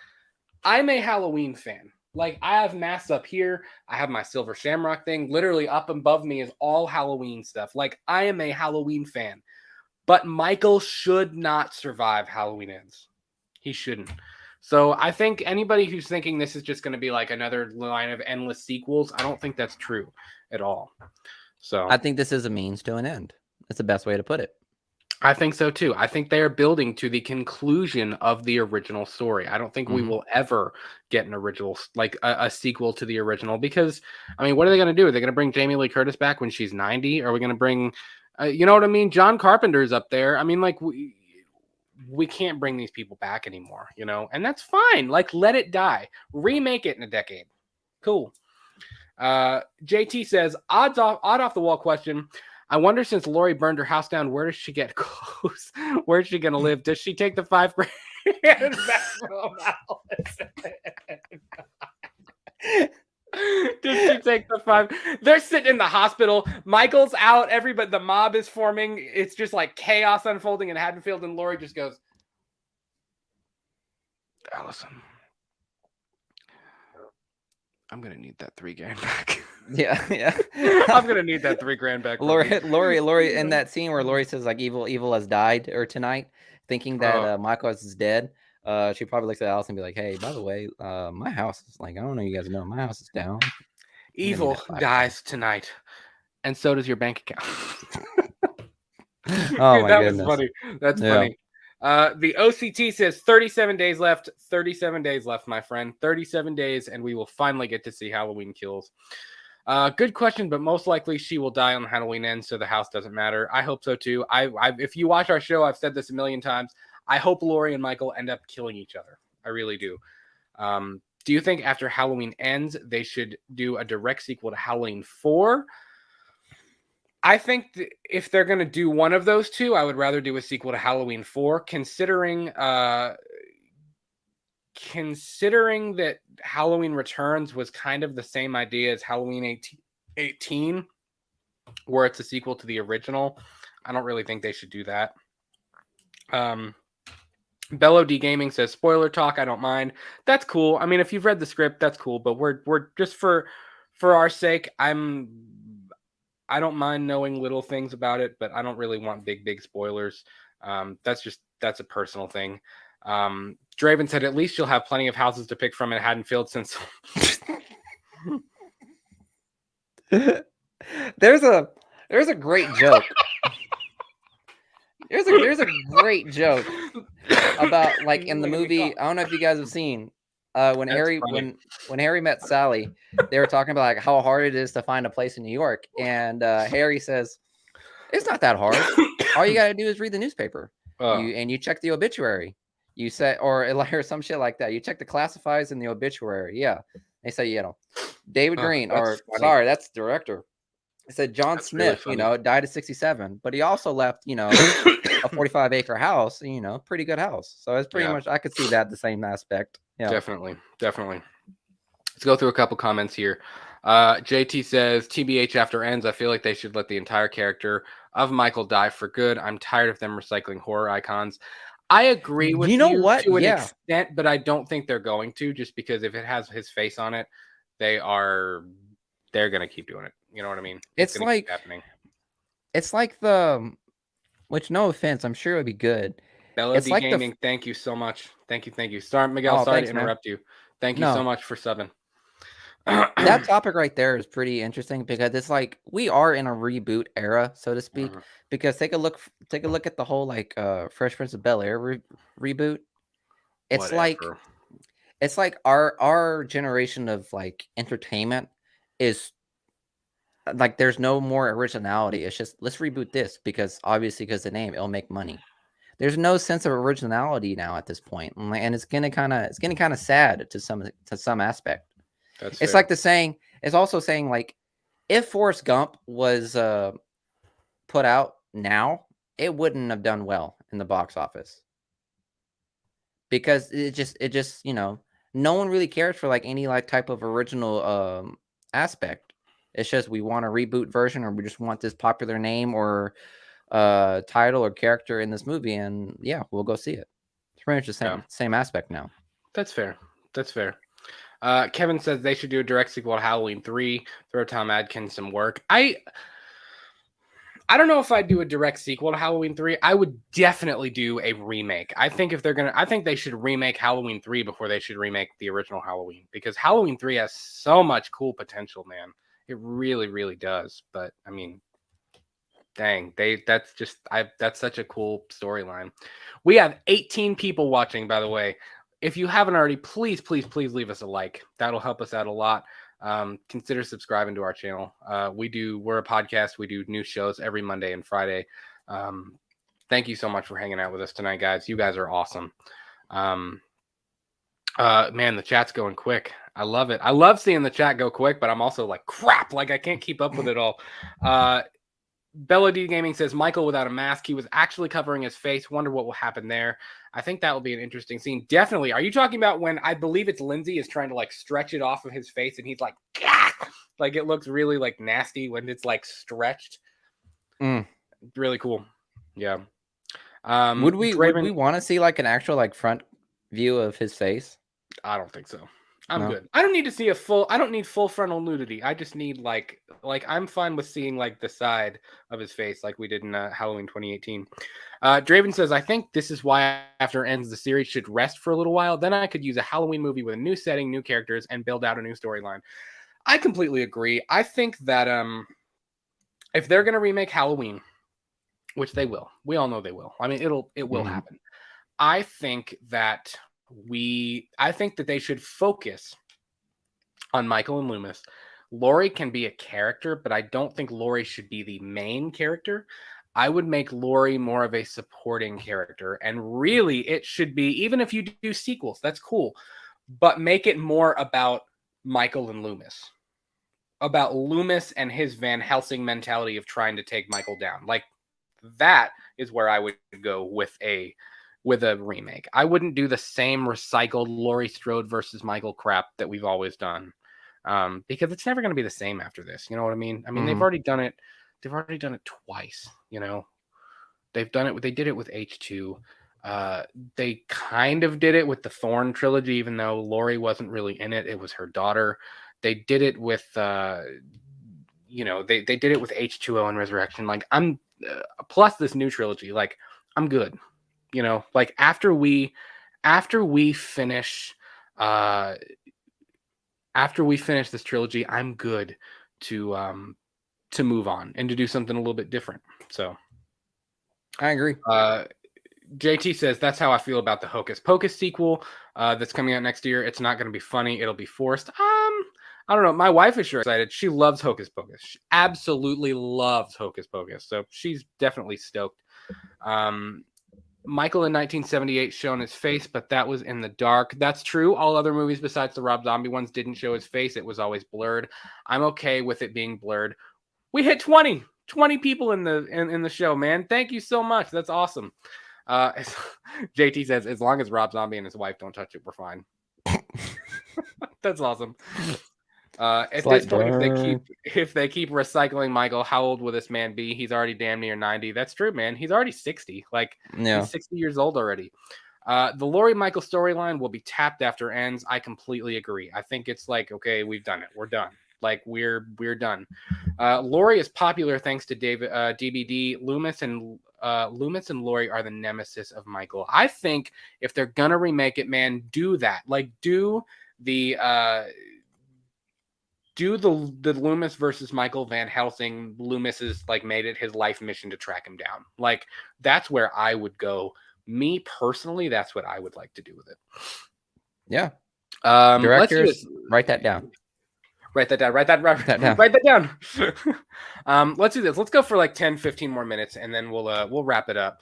I'm a Halloween fan. Like, I have masks up here. I have my Silver Shamrock thing. Literally up above me is all Halloween stuff. Like, I am a Halloween fan. But Michael should not survive Halloween Ends. He shouldn't. So I think anybody who's thinking this is just going to be like another line of endless sequels, I don't think that's true at all. So I think this is a means to an end. That's the best way to put it. I think so too. I think they are building to the conclusion of the original story. I don't think we will ever get an original, like a sequel to the original, because I mean, what are they going to do? Are they going to bring Jamie Lee Curtis back when she's 90? Are we going to bring, you know what I mean? John Carpenter's up there. I mean, like we can't bring these people back anymore, you know, and that's fine. Like, let it die. Remake it in a decade. Cool. JT says, odd off the wall question. I wonder, since Lori burned her house down, where does she get clothes? Where's she gonna live? Does she take the $5 grand back from Alice? Does she take the 5? They're sitting in the hospital. Michael's out. Everybody, the mob is forming. It's just like chaos unfolding in Haddonfield, and Lori just goes, Allison, I'm gonna need that $3 grand back. Yeah. I'm gonna need that $3 grand back. Lori, in that scene where Lori says like evil has died or tonight, thinking that Michael is dead. She probably looks at Alice and be like, "Hey, by the way, my house is like, I don't know, you guys know, my house is down. Evil dies tonight, and so does your bank account." Oh my goodness, was funny. That's funny. The OCT says 37 days left. 37 days left, my friend. 37 days, and we will finally get to see Halloween Kills. Good question, but most likely she will die on Halloween Ends, so the house doesn't matter. I hope so too. If you watch our show, I've said this a million times. I hope Lori and Michael end up killing each other. I really do. Do you think after Halloween Ends, they should do a direct sequel to Halloween 4? I think if they're going to do one of those two, I would rather do a sequel to Halloween 4, considering that Halloween Returns was kind of the same idea as Halloween 18, where it's a sequel to the original. I don't really think they should do that. Bello D Gaming says, spoiler talk, I don't mind. That's cool. I mean, if you've read the script, that's cool. But we're just for our sake, I don't mind knowing little things about it, but I don't really want big spoilers. That's a personal thing. Draven said, at least you'll have plenty of houses to pick from in Haddonfield since there's a great joke. There's a great joke about, like, in the movie. I don't know if you guys have seen when Harry met Sally, they were talking about like how hard it is to find a place in New York, and Harry says, "It's not that hard. All you got to do is read the newspaper, you check the obituary. You say, or some shit like that. You check the classifieds in the obituary. Yeah, they say, David Green, or funny. Sorry, that's the director. It said John Smith, really died at 67, but he also left, a 45-acre house, pretty good house. So it's pretty much, I could see that the same aspect. Yeah, definitely. Let's go through a couple comments here. JT says, TBH after Ends, I feel like they should let the entire character of Michael die for good. I'm tired of them recycling horror icons. I agree with You know you what? to an Yeah. extent, but I don't think they're going to, just because if it has his face on it, they're gonna keep doing it. You know what I mean? It's It's gonna keep like happening. it's like the which no offense, I'm sure it would be good. Bello It's D like the Gaming, thank you so much. Thank you, thank you. Sorry, Miguel, oh, sorry to thanks, man. interrupt you. Thank you so No. much for subbing. That topic right there is pretty interesting because it's like we are in a reboot era, so to speak. Mhm. Because take a look at the whole like Fresh Prince of Bel-Air reboot. It's like Whatever. it's like our generation of like entertainment is like there's no more originality. It's just let's reboot this because obviously because the name it'll make money. There's no sense of originality now at this point, and it's getting kind of sad to some aspect. That's It's fair. like the saying. It's also saying like if Forrest Gump was put out now, it wouldn't have done well in the box office because it just no one really cares for like any like type of original aspect. It's just we want a reboot version or we just want this popular name or title or character in this movie and yeah, we'll go see it. It's pretty much the Yeah, same aspect now. that's fair. That's fair. Kevin says they should do a direct sequel to Halloween 3. Throw Tom Adkins some work. I don't know if I'd do a direct sequel to Halloween 3. I would definitely do a remake. I think if they're going to I think they should remake Halloween 3 before they should remake the original Halloween because Halloween 3 has so much cool potential, man. It really really does. But I mean, dang, that's such a cool storyline. We have 18 people watching, by the way. If you haven't already, please, please, please leave us a like. That'll help us out a lot. Consider subscribing to our channel. We're a podcast. We do new shows every Monday and Friday. Thank you so much for hanging out with us tonight, guys. You guys are awesome. Man, the chat's going quick. I love it. I love seeing the chat go quick, but I'm also like, crap, like I can't keep up with it all. Bella D Gaming says Michael without a mask. He was actually covering his face. Wonder what will happen there. I think that will be an interesting scene. Definitely. Are you talking about when I believe it's Lindsay is trying to like stretch it off of his face and he's like, Gah! Like it looks really like nasty when it's like stretched. Really cool. Yeah. Would Draven, we want to see like an actual like front view of his face? I don't think so. I'm No. good. I don't need full frontal nudity. I just need like I'm fine with seeing like the side of his face like we did in Halloween 2018. Draven says, I think this is why after it ends the series should rest for a little while. Then I could use a Halloween movie with a new setting, new characters, and build out a new storyline. I completely agree. I think that if they're gonna remake Halloween, which they will, we all know they will. I mean, it will happen. I think that they should focus on Michael and Loomis. Laurie can be a character, but I don't think Laurie should be the main character. I would make Laurie more of a supporting character. And really, it should be, even if you do sequels, that's cool, but make it more about Michael and Loomis. About Loomis and his Van Helsing mentality of trying to take Michael down. Like, that is where I would go with a remake. I wouldn't do the same recycled Laurie Strode versus Michael crap that we've always done. Because it's never going to be the same after this. You know what I mean? I mean, they've already done it. They've already done it twice. You know, they did it with H2. They kind of did it with the Thorn trilogy, even though Laurie wasn't really in it. It was her daughter. They did it with, they did it with H2O and Resurrection. Like plus this new trilogy, like I'm good. You know, like after we finish this trilogy, I'm good to move on and to do something a little bit different. So I agree. JT says that's how I feel about the Hocus Pocus sequel that's coming out next year. It's not going to be funny. It'll be forced. I don't know. My wife is sure excited. She loves Hocus Pocus. She absolutely loves Hocus Pocus. So she's definitely stoked. Michael in 1978 shown his face, but that was in the dark. That's true. All other movies besides the Rob Zombie ones didn't show his face. It was always blurred. I'm okay with it being blurred. We hit 20 people in the show, man. Thank you so much. That's awesome. JT says, as long as Rob Zombie and his wife don't touch it, we're fine. That's awesome. At this point, if they keep recycling Michael, how old will this man be? He's already damn near 90. That's true, man. He's already 60. Like he's 60 years old already. The Laurie Michael storyline will be tapped after ends. I completely agree. I think it's like, okay, we've done it. We're done. Like we're done. Laurie is popular thanks to David DBD. Loomis and Laurie are the nemesis of Michael. I think if they're gonna remake it, man, do that. Like do the Loomis versus Michael Van Helsing. Loomis is like made it his life mission to track him down. Like that's where I would go. Me personally, that's what I would like to do with it. Yeah. Directors, write that down. Write that down. Write that down. Let's do this. Let's go for like 10, 15 more minutes, and then we'll wrap it up.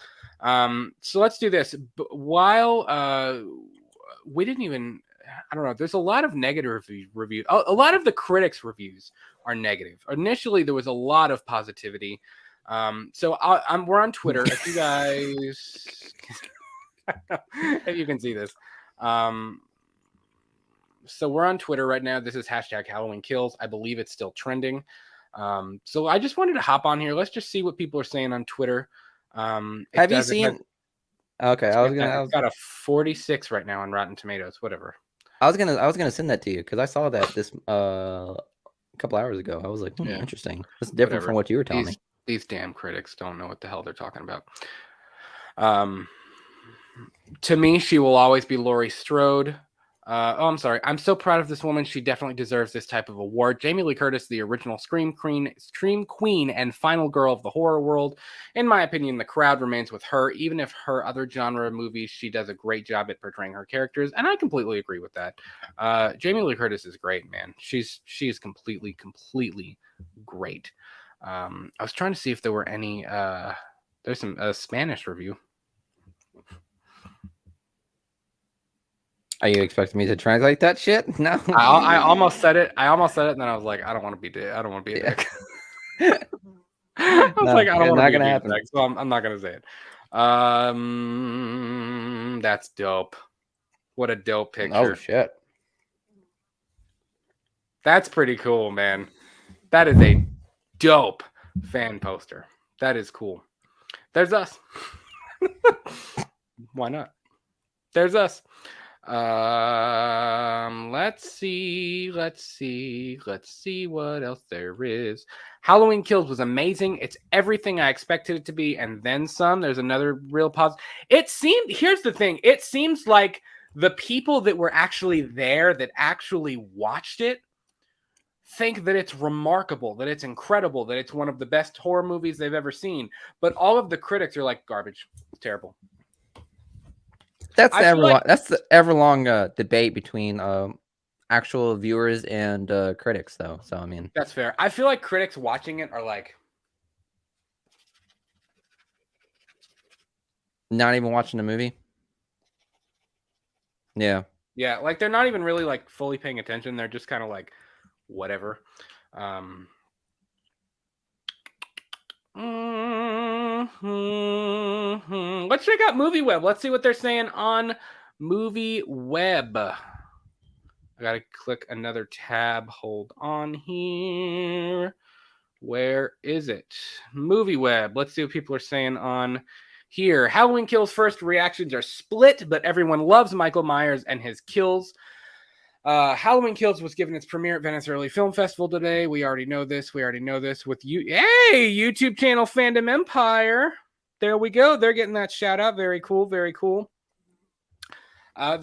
So let's do this. While we didn't even, I don't know. There's a lot of negative reviews. A lot of the critics' reviews are negative. Initially, there was a lot of positivity. So we're on Twitter. If you guys, if you can see this. So we're on Twitter right now. This is hashtag Halloween Kills. I believe it's still trending. So I just wanted to hop on here. Let's just see what people are saying on Twitter. Have you seen? Okay, I've got a 46 right now on Rotten Tomatoes. Whatever. I was gonna send that to you because I saw that this a couple hours ago. I was like, interesting. It's different from what you were telling me. These damn critics don't know what the hell they're talking about. To me, she will always be Laurie Strode. I'm sorry. I'm so proud of this woman. She definitely deserves this type of award. Jamie Lee Curtis, the original Scream Queen and final girl of the horror world. In my opinion, the crowd remains with her. Even if her other genre movies, she does a great job at portraying her characters, and I completely agree with that. Jamie Lee Curtis is great, man. She is completely great. I was trying to see if there were any. There's some Spanish review. Are you expecting me to translate that shit? No. I almost said it. And then I was like, I don't want to be a dick. I was like, I don't want to be a dick, so I'm not gonna say it. That's dope. What a dope picture. Oh shit. That's pretty cool, man. That is a dope fan poster. That is cool. There's us. Why not? There's us. Let's see what else there is. Halloween Kills was amazing. It's everything I expected it to be, and then some. There's another real positive. Here's the thing. It seems like the people that were actually there, that actually watched it, think that it's remarkable, that it's incredible, that it's one of the best horror movies they've ever seen. But all of the critics are like, garbage. It's terrible. That's the ever-long debate between actual viewers and critics, though. So I mean, that's fair. I feel like critics watching it are like not even watching the movie. Yeah, like they're not even really like fully paying attention. They're just kind of like whatever. Let's check out Movie Web. Let's see what they're saying on Movie Web. I gotta click another tab. Hold on here. Where is it? Movie Web. Let's see what people are saying on here. Halloween Kills first reactions are split, but everyone loves Michael Myers and his kills. Halloween Kills was given its premiere at Venice International Film Festival today. We already know this. With you. Hey, YouTube channel Fandom Empire. There we go. They're getting that shout out. Very cool. The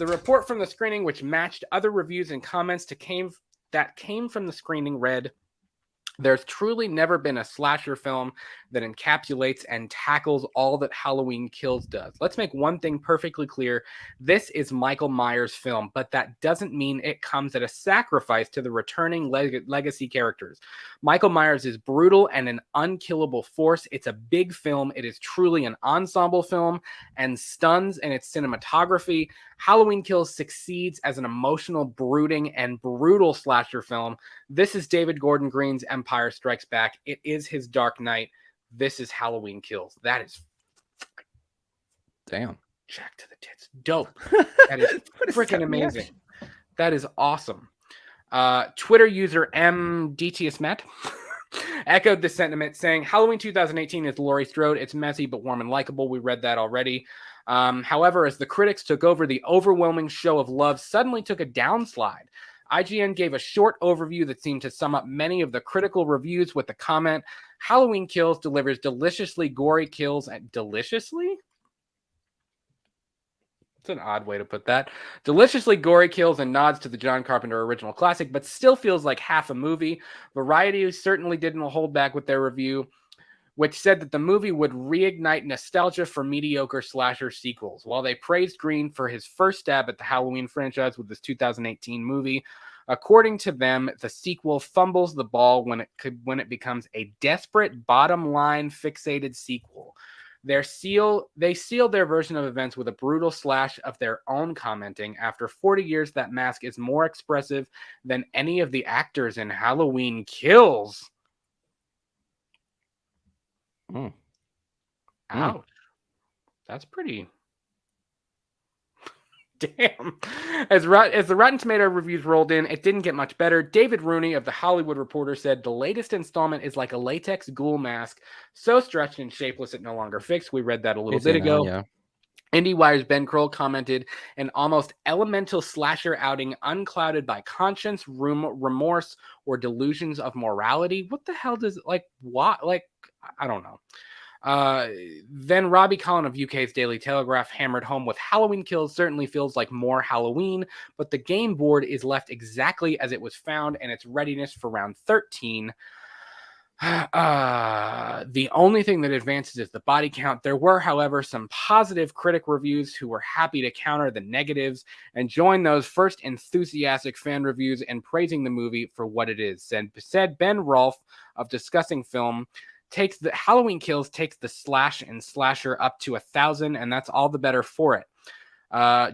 report from the screening, which matched other reviews and comments that came from the screening, read, "There's truly never been a slasher film that encapsulates and tackles all that Halloween Kills does. Let's make one thing perfectly clear. This is Michael Myers' film, but that doesn't mean it comes at a sacrifice to the returning legacy characters. Michael Myers is brutal and an unkillable force. It's a big film. It is truly an ensemble film and stuns in its cinematography. Halloween Kills succeeds as an emotional, brooding, and brutal slasher film. This is David Gordon Green's Empire Strikes Back. It is his Dark Knight. This is Halloween Kills." That is damn. Jack to the tits. Dope. That is freaking amazing. That is awesome. Twitter user MDTSmet echoed the sentiment, saying Halloween 2018 is Laurie Strode. It's messy but warm and likable. We read that already. However, as the critics took over, the overwhelming show of love suddenly took a downslide. IGN gave a short overview that seemed to sum up many of the critical reviews with the comment, Halloween Kills delivers deliciously gory kills and deliciously? It's an odd way to put that. Deliciously gory kills and nods to the John Carpenter original classic, but still feels like half a movie. Variety certainly didn't hold back with their review, which said that the movie would reignite nostalgia for mediocre slasher sequels. While they praised Green for his first stab at the Halloween franchise with this 2018 movie, according to them, the sequel fumbles the ball when it becomes a desperate bottom line fixated sequel. They seal their version of events with a brutal slash of their own, commenting, after 40 years, that mask is more expressive than any of the actors in Halloween Kills. Ouch. That's pretty... Damn. As the Rotten Tomato reviews rolled in, it didn't get much better. David Rooney of The Hollywood Reporter said, the latest installment is like a latex ghoul mask, so stretched and shapeless it no longer fits. We read that a little bit ago. Yeah. IndieWire's Ben Kroll commented, an almost elemental slasher outing unclouded by conscience, remorse, or delusions of morality. What the hell does, like, what? Like, I don't know. Then Robbie Collin of UK's Daily Telegraph hammered home with Halloween Kills certainly feels like more Halloween, but the game board is left exactly as it was found and its readiness for round 13. The only thing that advances is the body count. There were, however, some positive critic reviews who were happy to counter the negatives and join those first enthusiastic fan reviews in praising the movie for what it is. Said Ben Rolfe of Discussing Film, Halloween Kills takes the slash and slasher up to 1,000, and that's all the better for it.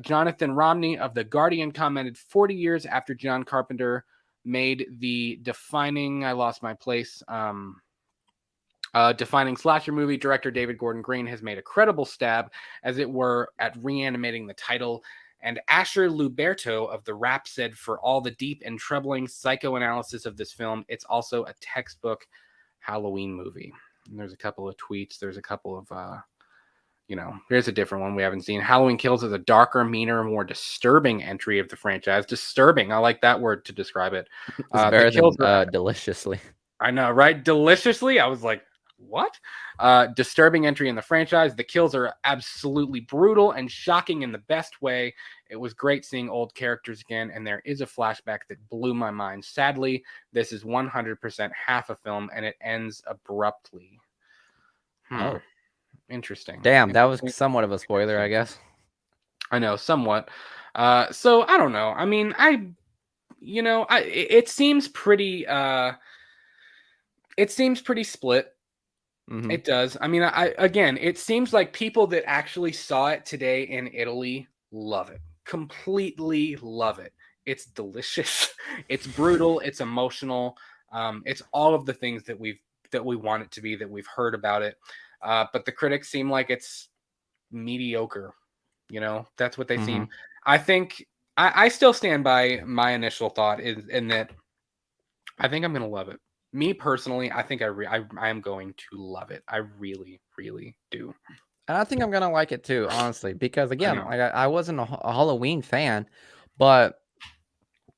Jonathan Romney of The Guardian commented, 40 years after John Carpenter made the defining slasher movie, director David Gordon Green has made a credible stab, as it were, at reanimating the title. And Asher Luberto of The Wrap said, for all the deep and troubling psychoanalysis of this film, it's also a textbook Halloween movie. And there's a couple of tweets. There's a couple of, here's a different one we haven't seen. Halloween Kills is a darker, meaner, more disturbing entry of the franchise. Disturbing. I like that word to describe it. It's better than deliciously. I know, right? Deliciously. I was like, what? Disturbing entry in the franchise. The kills are absolutely brutal and shocking in the best way. It was great seeing old characters again, and there is a flashback that blew my mind. Sadly, this is 100% half a film, and it ends abruptly. Oh. Interesting. Damn, that was somewhat of a spoiler, I guess. I know, somewhat. So, I don't know. I mean, it seems pretty... it seems pretty split. Mm-hmm. It does. I mean, again, it seems like people that actually saw it today in Italy love it. Completely love it. It's delicious. It's brutal. It's emotional. It's all of the things that we want it to be, that we've heard about it. But the critics seem like it's mediocre. That's what they seem. I think I still stand by my initial thought in that I think I'm going to love it. Me personally, I think I am going to love it. I really, really do. And I think I'm going to like it too, honestly, because again, I wasn't a Halloween fan, but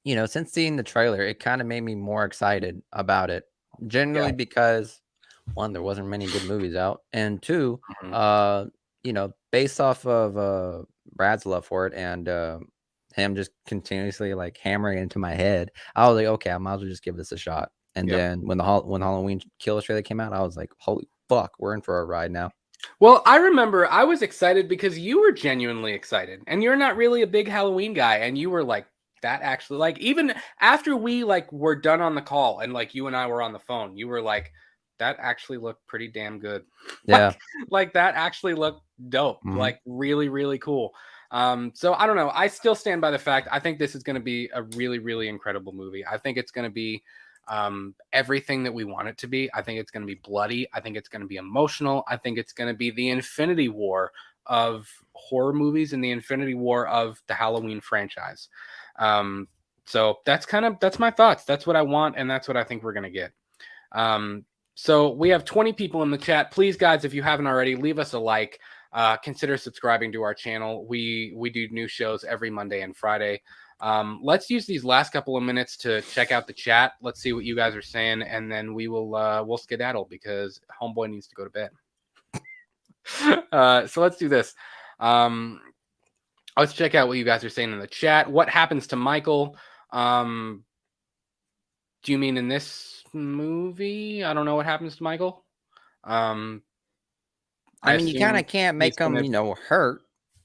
since seeing the trailer, it kind of made me more excited about it. Generally because, one, there wasn't many good movies out, and two, based off of Brad's love for it and him just continuously like hammering into my head, I was like, okay, I might as well just give this a shot. And then when Halloween Kills trailer came out, I was like, holy fuck, we're in for a ride now. Well, I remember I was excited because you were genuinely excited, and you're not really a big Halloween guy, and you were like, that actually, like, even after we like were done on the call and like you and I were on the phone, you were like, that actually looked pretty damn good. Yeah. like that actually looked dope. Like really, really cool. So I don't know. I still stand by the fact I think this is going to be a really, really incredible movie. I think it's going to be everything that we want it to be. I think it's going to be bloody. I think it's going to be emotional. I think it's going to be the Infinity War of horror movies and the Infinity War of the Halloween franchise. So that's my thoughts. That's what I want, and that's what I think we're gonna get. So we have 20 people in the chat. Please, guys, if you haven't already, leave us a like. Consider subscribing to our channel. We do new shows every Monday and Friday. Let's use these last couple of minutes to check out the chat. Let's see what you guys are saying, and then we'll skedaddle because homeboy needs to go to bed. So let's do this. Let's check out what you guys are saying in the chat. What happens to Michael? Do you mean in this movie? I don't know what happens to Michael. I mean, you kind of can't make him, hurt.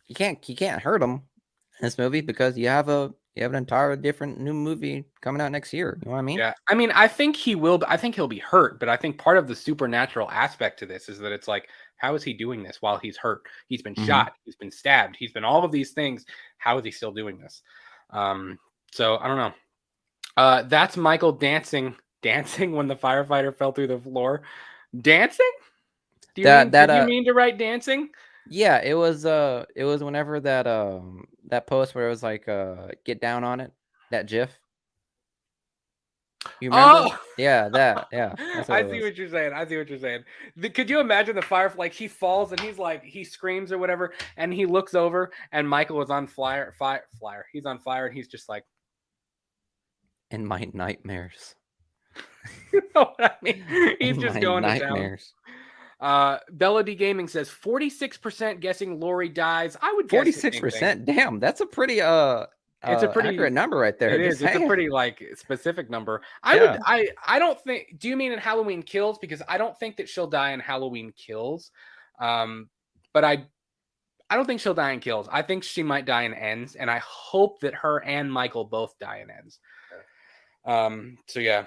You can't hurt him in this movie because you have an entire different new movie coming out next year. You know what I mean? Yeah. I mean, I think he will. I think he'll be hurt, but I think part of the supernatural aspect to this is that it's like, how is he doing this while he's hurt? He's been shot. He's been stabbed. He's been all of these things. How is he still doing this? So I don't know. That's Michael dancing when the firefighter fell through the floor. Dancing? Did you mean to write dancing? Yeah, it was whenever that post where it was like get down on it, that GIF. You remember? Oh, yeah, that. Yeah, that's what I see what you're saying. Could you imagine the fire? Like he falls and he screams or whatever, and he looks over and Michael is on fire. He's on fire and he's just like, in my nightmares. You know what I mean? He's just going nightmares. To town. Bella D Gaming says 46% guessing Lori dies. I would guess 46%. Damn, that's a pretty it's a pretty accurate number right there. It is. It's a pretty specific number. I don't think. Do you mean in Halloween Kills? Because I don't think that she'll die in Halloween Kills. But I don't think she'll die in Kills. I think she might die in Ends, and I hope that her and Michael both die in Ends. So yeah.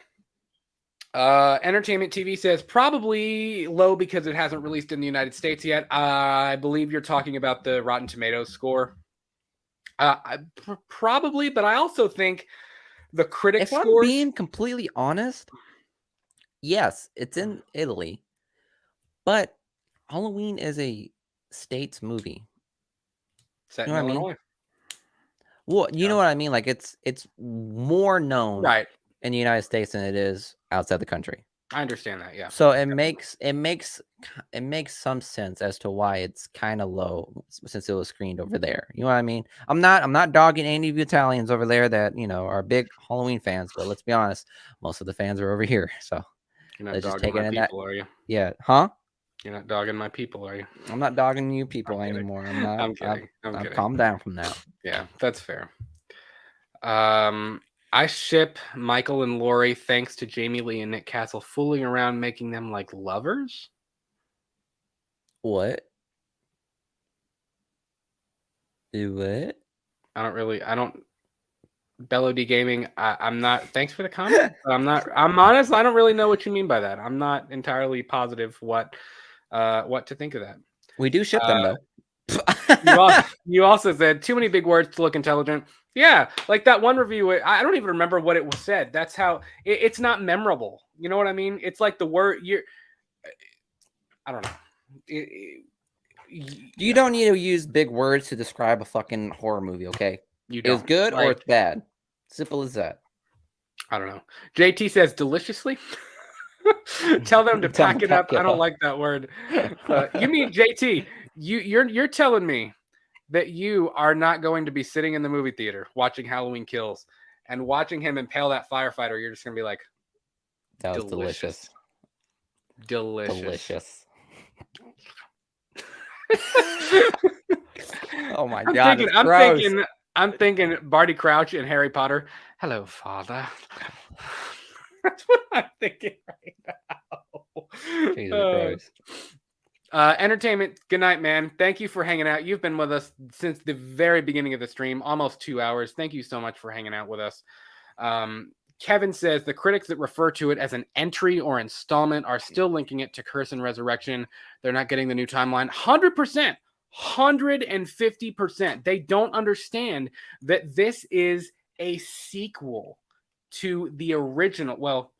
Entertainment TV says probably low because it hasn't released in the United States yet. I believe you're talking about the Rotten Tomatoes score. Probably, but I also think the critic scores. If I'm being completely honest, yes, it's in Italy, but Halloween is a states movie. Set in Illinois. I mean? Well, you know what I mean. Like it's more known right in the United States than it is outside the country. I understand that, yeah. So it makes some sense as to why it's kind of low since it was screened over there. You know what I mean? I'm not dogging any of you Italians over there that are big Halloween fans, but let's be honest, most of the fans are over here. So you're not dogging my people, are you? Yeah, huh? You're not dogging my people, are you? I'm not dogging you people anymore. I'm not. I'm kidding. I'm calmed down from that. Yeah, that's fair. I ship Michael and Lori thanks to Jamie Lee and Nick Castle fooling around making them like lovers. What? What? I don't. Bello D Gaming. I'm not. Thanks for the comment. But I'm honest. I don't really know what you mean by that. I'm not entirely positive what to think of that. We do ship them though. You also said too many big words to look intelligent. Yeah, like that one review. I don't even remember what it was said. That's how it's not memorable. You know what I mean? It's like the word I don't know. You don't need to use big words to describe a fucking horror movie, okay? You don't. It's good or it's bad. Simple as that. I don't know. JT says deliciously. Tell them to pack it up. I don't like that word. You mean JT? You're telling me that you are not going to be sitting in the movie theater watching Halloween Kills and watching him impale that firefighter. You're just gonna be like, that was delicious. Delicious. Oh my God. I'm thinking Barty Crouch and Harry Potter. Hello, Father. That's what I'm thinking right now. Jesus Christ. Entertainment, good night, man. Thank you for hanging out. You've been with us since the very beginning of the stream, almost 2 hours. Thank you so much for hanging out with us. Kevin says the critics that refer to it as an entry or installment are still linking it to Curse and Resurrection. They're not getting the new timeline. 100%. 150%. They don't understand that this is a sequel to the original. Well,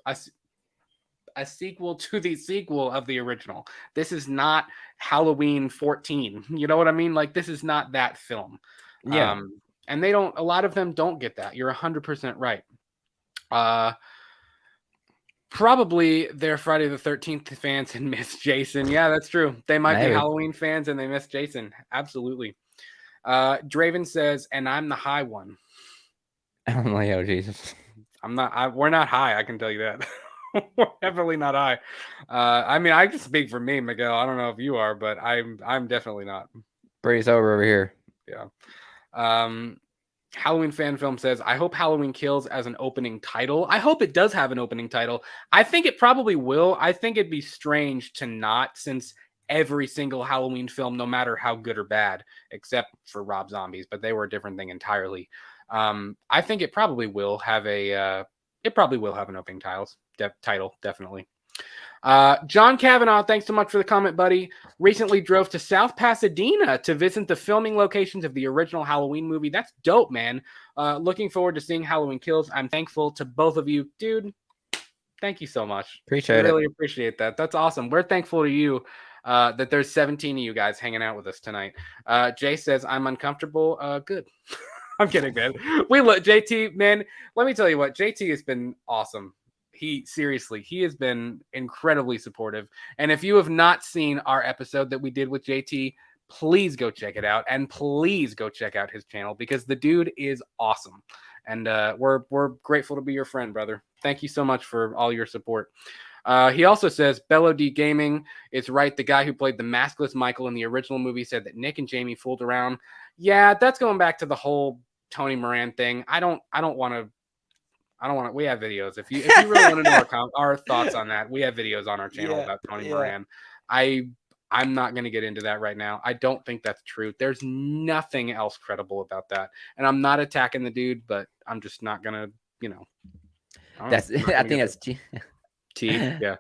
a sequel to the sequel of the original. This is not Halloween 14. You know what I mean? Like, this is not that film. Yeah. And they don't. A lot of them don't get that. You're 100% right. Probably they're Friday the 13th fans and miss Jason. Yeah, that's true. They might be Maybe. Halloween fans and they miss Jason. Absolutely. Draven says, and I'm the high one. I'm like, oh Jesus. I'm not. We're not high. I can tell you that. We're definitely not high. I mean, I can speak for me, Miguel. I don't know if you are, but I'm definitely not. Pretty sober over here. Yeah. Halloween fan film says, I hope Halloween Kills as an opening title. I hope it does have an opening title. I think it probably will. I think it'd be strange to not, since every single Halloween film, no matter how good or bad, except for Rob Zombies, but they were a different thing entirely. I think it probably will have an opening title, definitely. John Kavanaugh, thanks so much for the comment, buddy. Recently drove to South Pasadena to visit the filming locations of the original Halloween movie. That's dope, man. Looking forward to seeing Halloween Kills. I'm thankful to both of you. Dude, thank you so much. Appreciate really appreciate that. That's awesome. We're thankful to you that there's 17 of you guys hanging out with us tonight. Jay says, I'm uncomfortable. Good. I'm kidding, man. We look, JT, man, let me tell you what, JT has been awesome. He has been incredibly supportive. And if you have not seen our episode that we did with JT, please go check it out. And please go check out his channel because the dude is awesome. And we're grateful to be your friend, brother. Thank you so much for all your support. He also says, Bello D Gaming is right. The guy who played the maskless Michael in the original movie said that Nick and Jamie fooled around. Yeah, that's going back to the whole Tony Moran thing. I don't want to. We have videos. If you really want to know our thoughts on that, we have videos on our channel about Tony Moran. I'm not going to get into that right now. I don't think that's true. There's nothing else credible about that. And I'm not attacking the dude, but I'm just not going to, I think that's T. Yeah.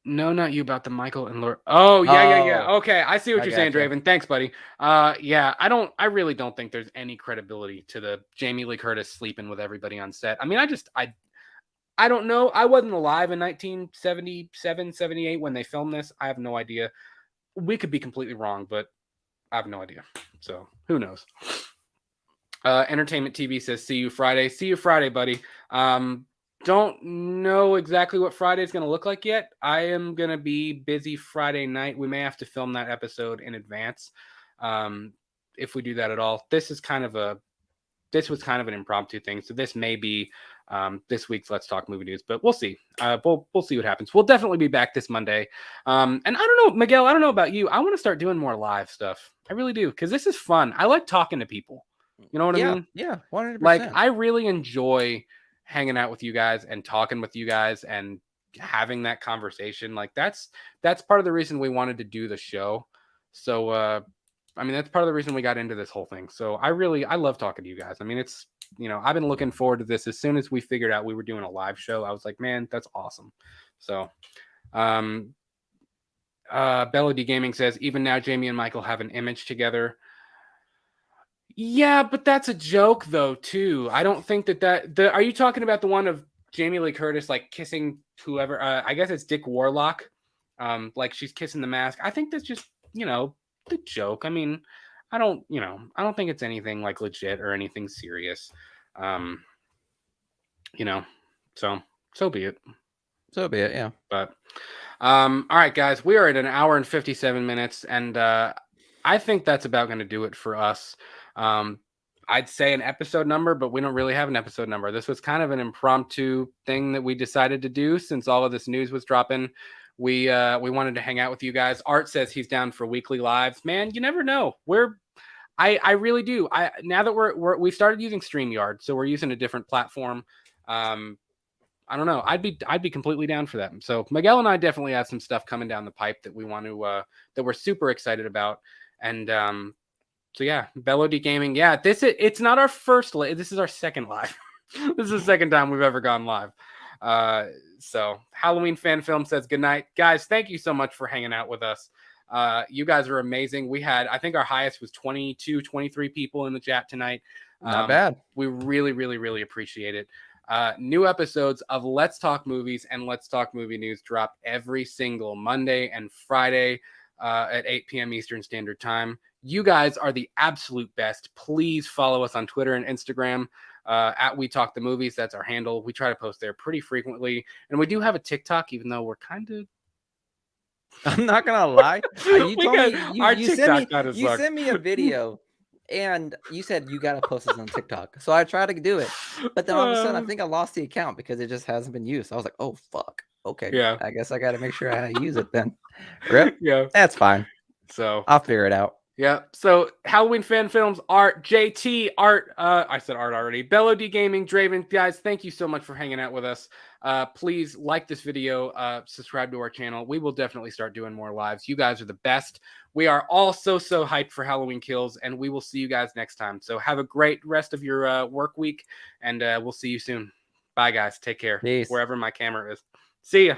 No, not you about the Michael and Laura. Oh, yeah. Okay, I see what you're saying, Draven. Thanks, buddy. Yeah, I really don't think there's any credibility to the Jamie Lee Curtis sleeping with everybody on set. I mean, I don't know. I wasn't alive in 1977, 78 when they filmed this. I have no idea. We could be completely wrong, but I have no idea. So who knows? Entertainment TV says, see you Friday. See you Friday, buddy. Don't know exactly what Friday is going to look like yet. I am going to be busy Friday night. We may have to film that episode in advance. If we do that at all. This was kind of an impromptu thing. So this may be this week's Let's Talk Movie News, but we'll see. We'll see what happens. We'll definitely be back this Monday. And I don't know, Miguel, I don't know about you. I want to start doing more live stuff. I really do, because this is fun. I like talking to people. You know what I mean? Yeah, 100%. Like, I really enjoy hanging out with you guys and talking with you guys and having that conversation. Like, that's part of the reason we wanted to do the show. So, I mean, that's part of the reason we got into this whole thing. So I love talking to you guys. I mean, it's, I've been looking forward to this. As soon as we figured out we were doing a live show, I was like, man, that's awesome. So, Bello D Gaming says, even now, Jamie and Michael have an image together. Yeah, but that's a joke though, too. I don't think are you talking about the one of Jamie Lee Curtis, like kissing whoever, I guess it's Dick Warlock. Like she's kissing the mask. I think that's just, the joke. I mean, I don't think it's anything like legit or anything serious. So be it. So be it, yeah. But all right, guys, we are at an hour and 57 minutes, and I think that's about going to do it for us. I'd say an episode number, but we don't really have an episode number. This was kind of an impromptu thing that we decided to do since all of this news was dropping. We wanted to hang out with you guys. Art says he's down for weekly lives. Man, you never know. I really do. Now that we started using StreamYard, so we're using a different platform. I don't know. I'd be completely down for that. So Miguel and I definitely have some stuff coming down the pipe that we want to that we're super excited about. And so yeah, Bello D Gaming. Yeah, it's not our first this is our second live. This is the second time we've ever gone live. So Halloween Fan Film says good night. Guys, thank you so much for hanging out with us. You guys are amazing. I think our highest was 22, 23 people in the chat tonight. Not bad. We really, really, really appreciate it. New episodes of Let's Talk Movies and Let's Talk Movie News drop every single Monday and Friday. at 8 p.m. Eastern Standard Time. You guys are the absolute best. Please follow us on Twitter and Instagram at We Talk the Movies. That's our handle. We try to post there pretty frequently. And we do have a TikTok, even though we're kind of I'm not gonna lie. You told me our you TikTok kind of sucks. sent me a video, and you said you gotta post this on TikTok. So I tried to do it, but then all of a sudden I think I lost the account because it just hasn't been used. I was like, oh fuck. Okay, Yeah. I guess I got to make sure I use it then. Rip. Yeah. That's fine. So I'll figure it out. yeah. So Halloween fan films, art, JT, art. I said art already. Bello D Gaming, Draven, guys, thank you so much for hanging out with us. Please like this video, subscribe to our channel. We will definitely start doing more lives. You guys are the best. We are all so hyped for Halloween Kills, and we will see you guys next time. So have a great rest of your work week, and we'll see you soon. Bye, guys. Take care. Peace. Wherever my camera is. See ya.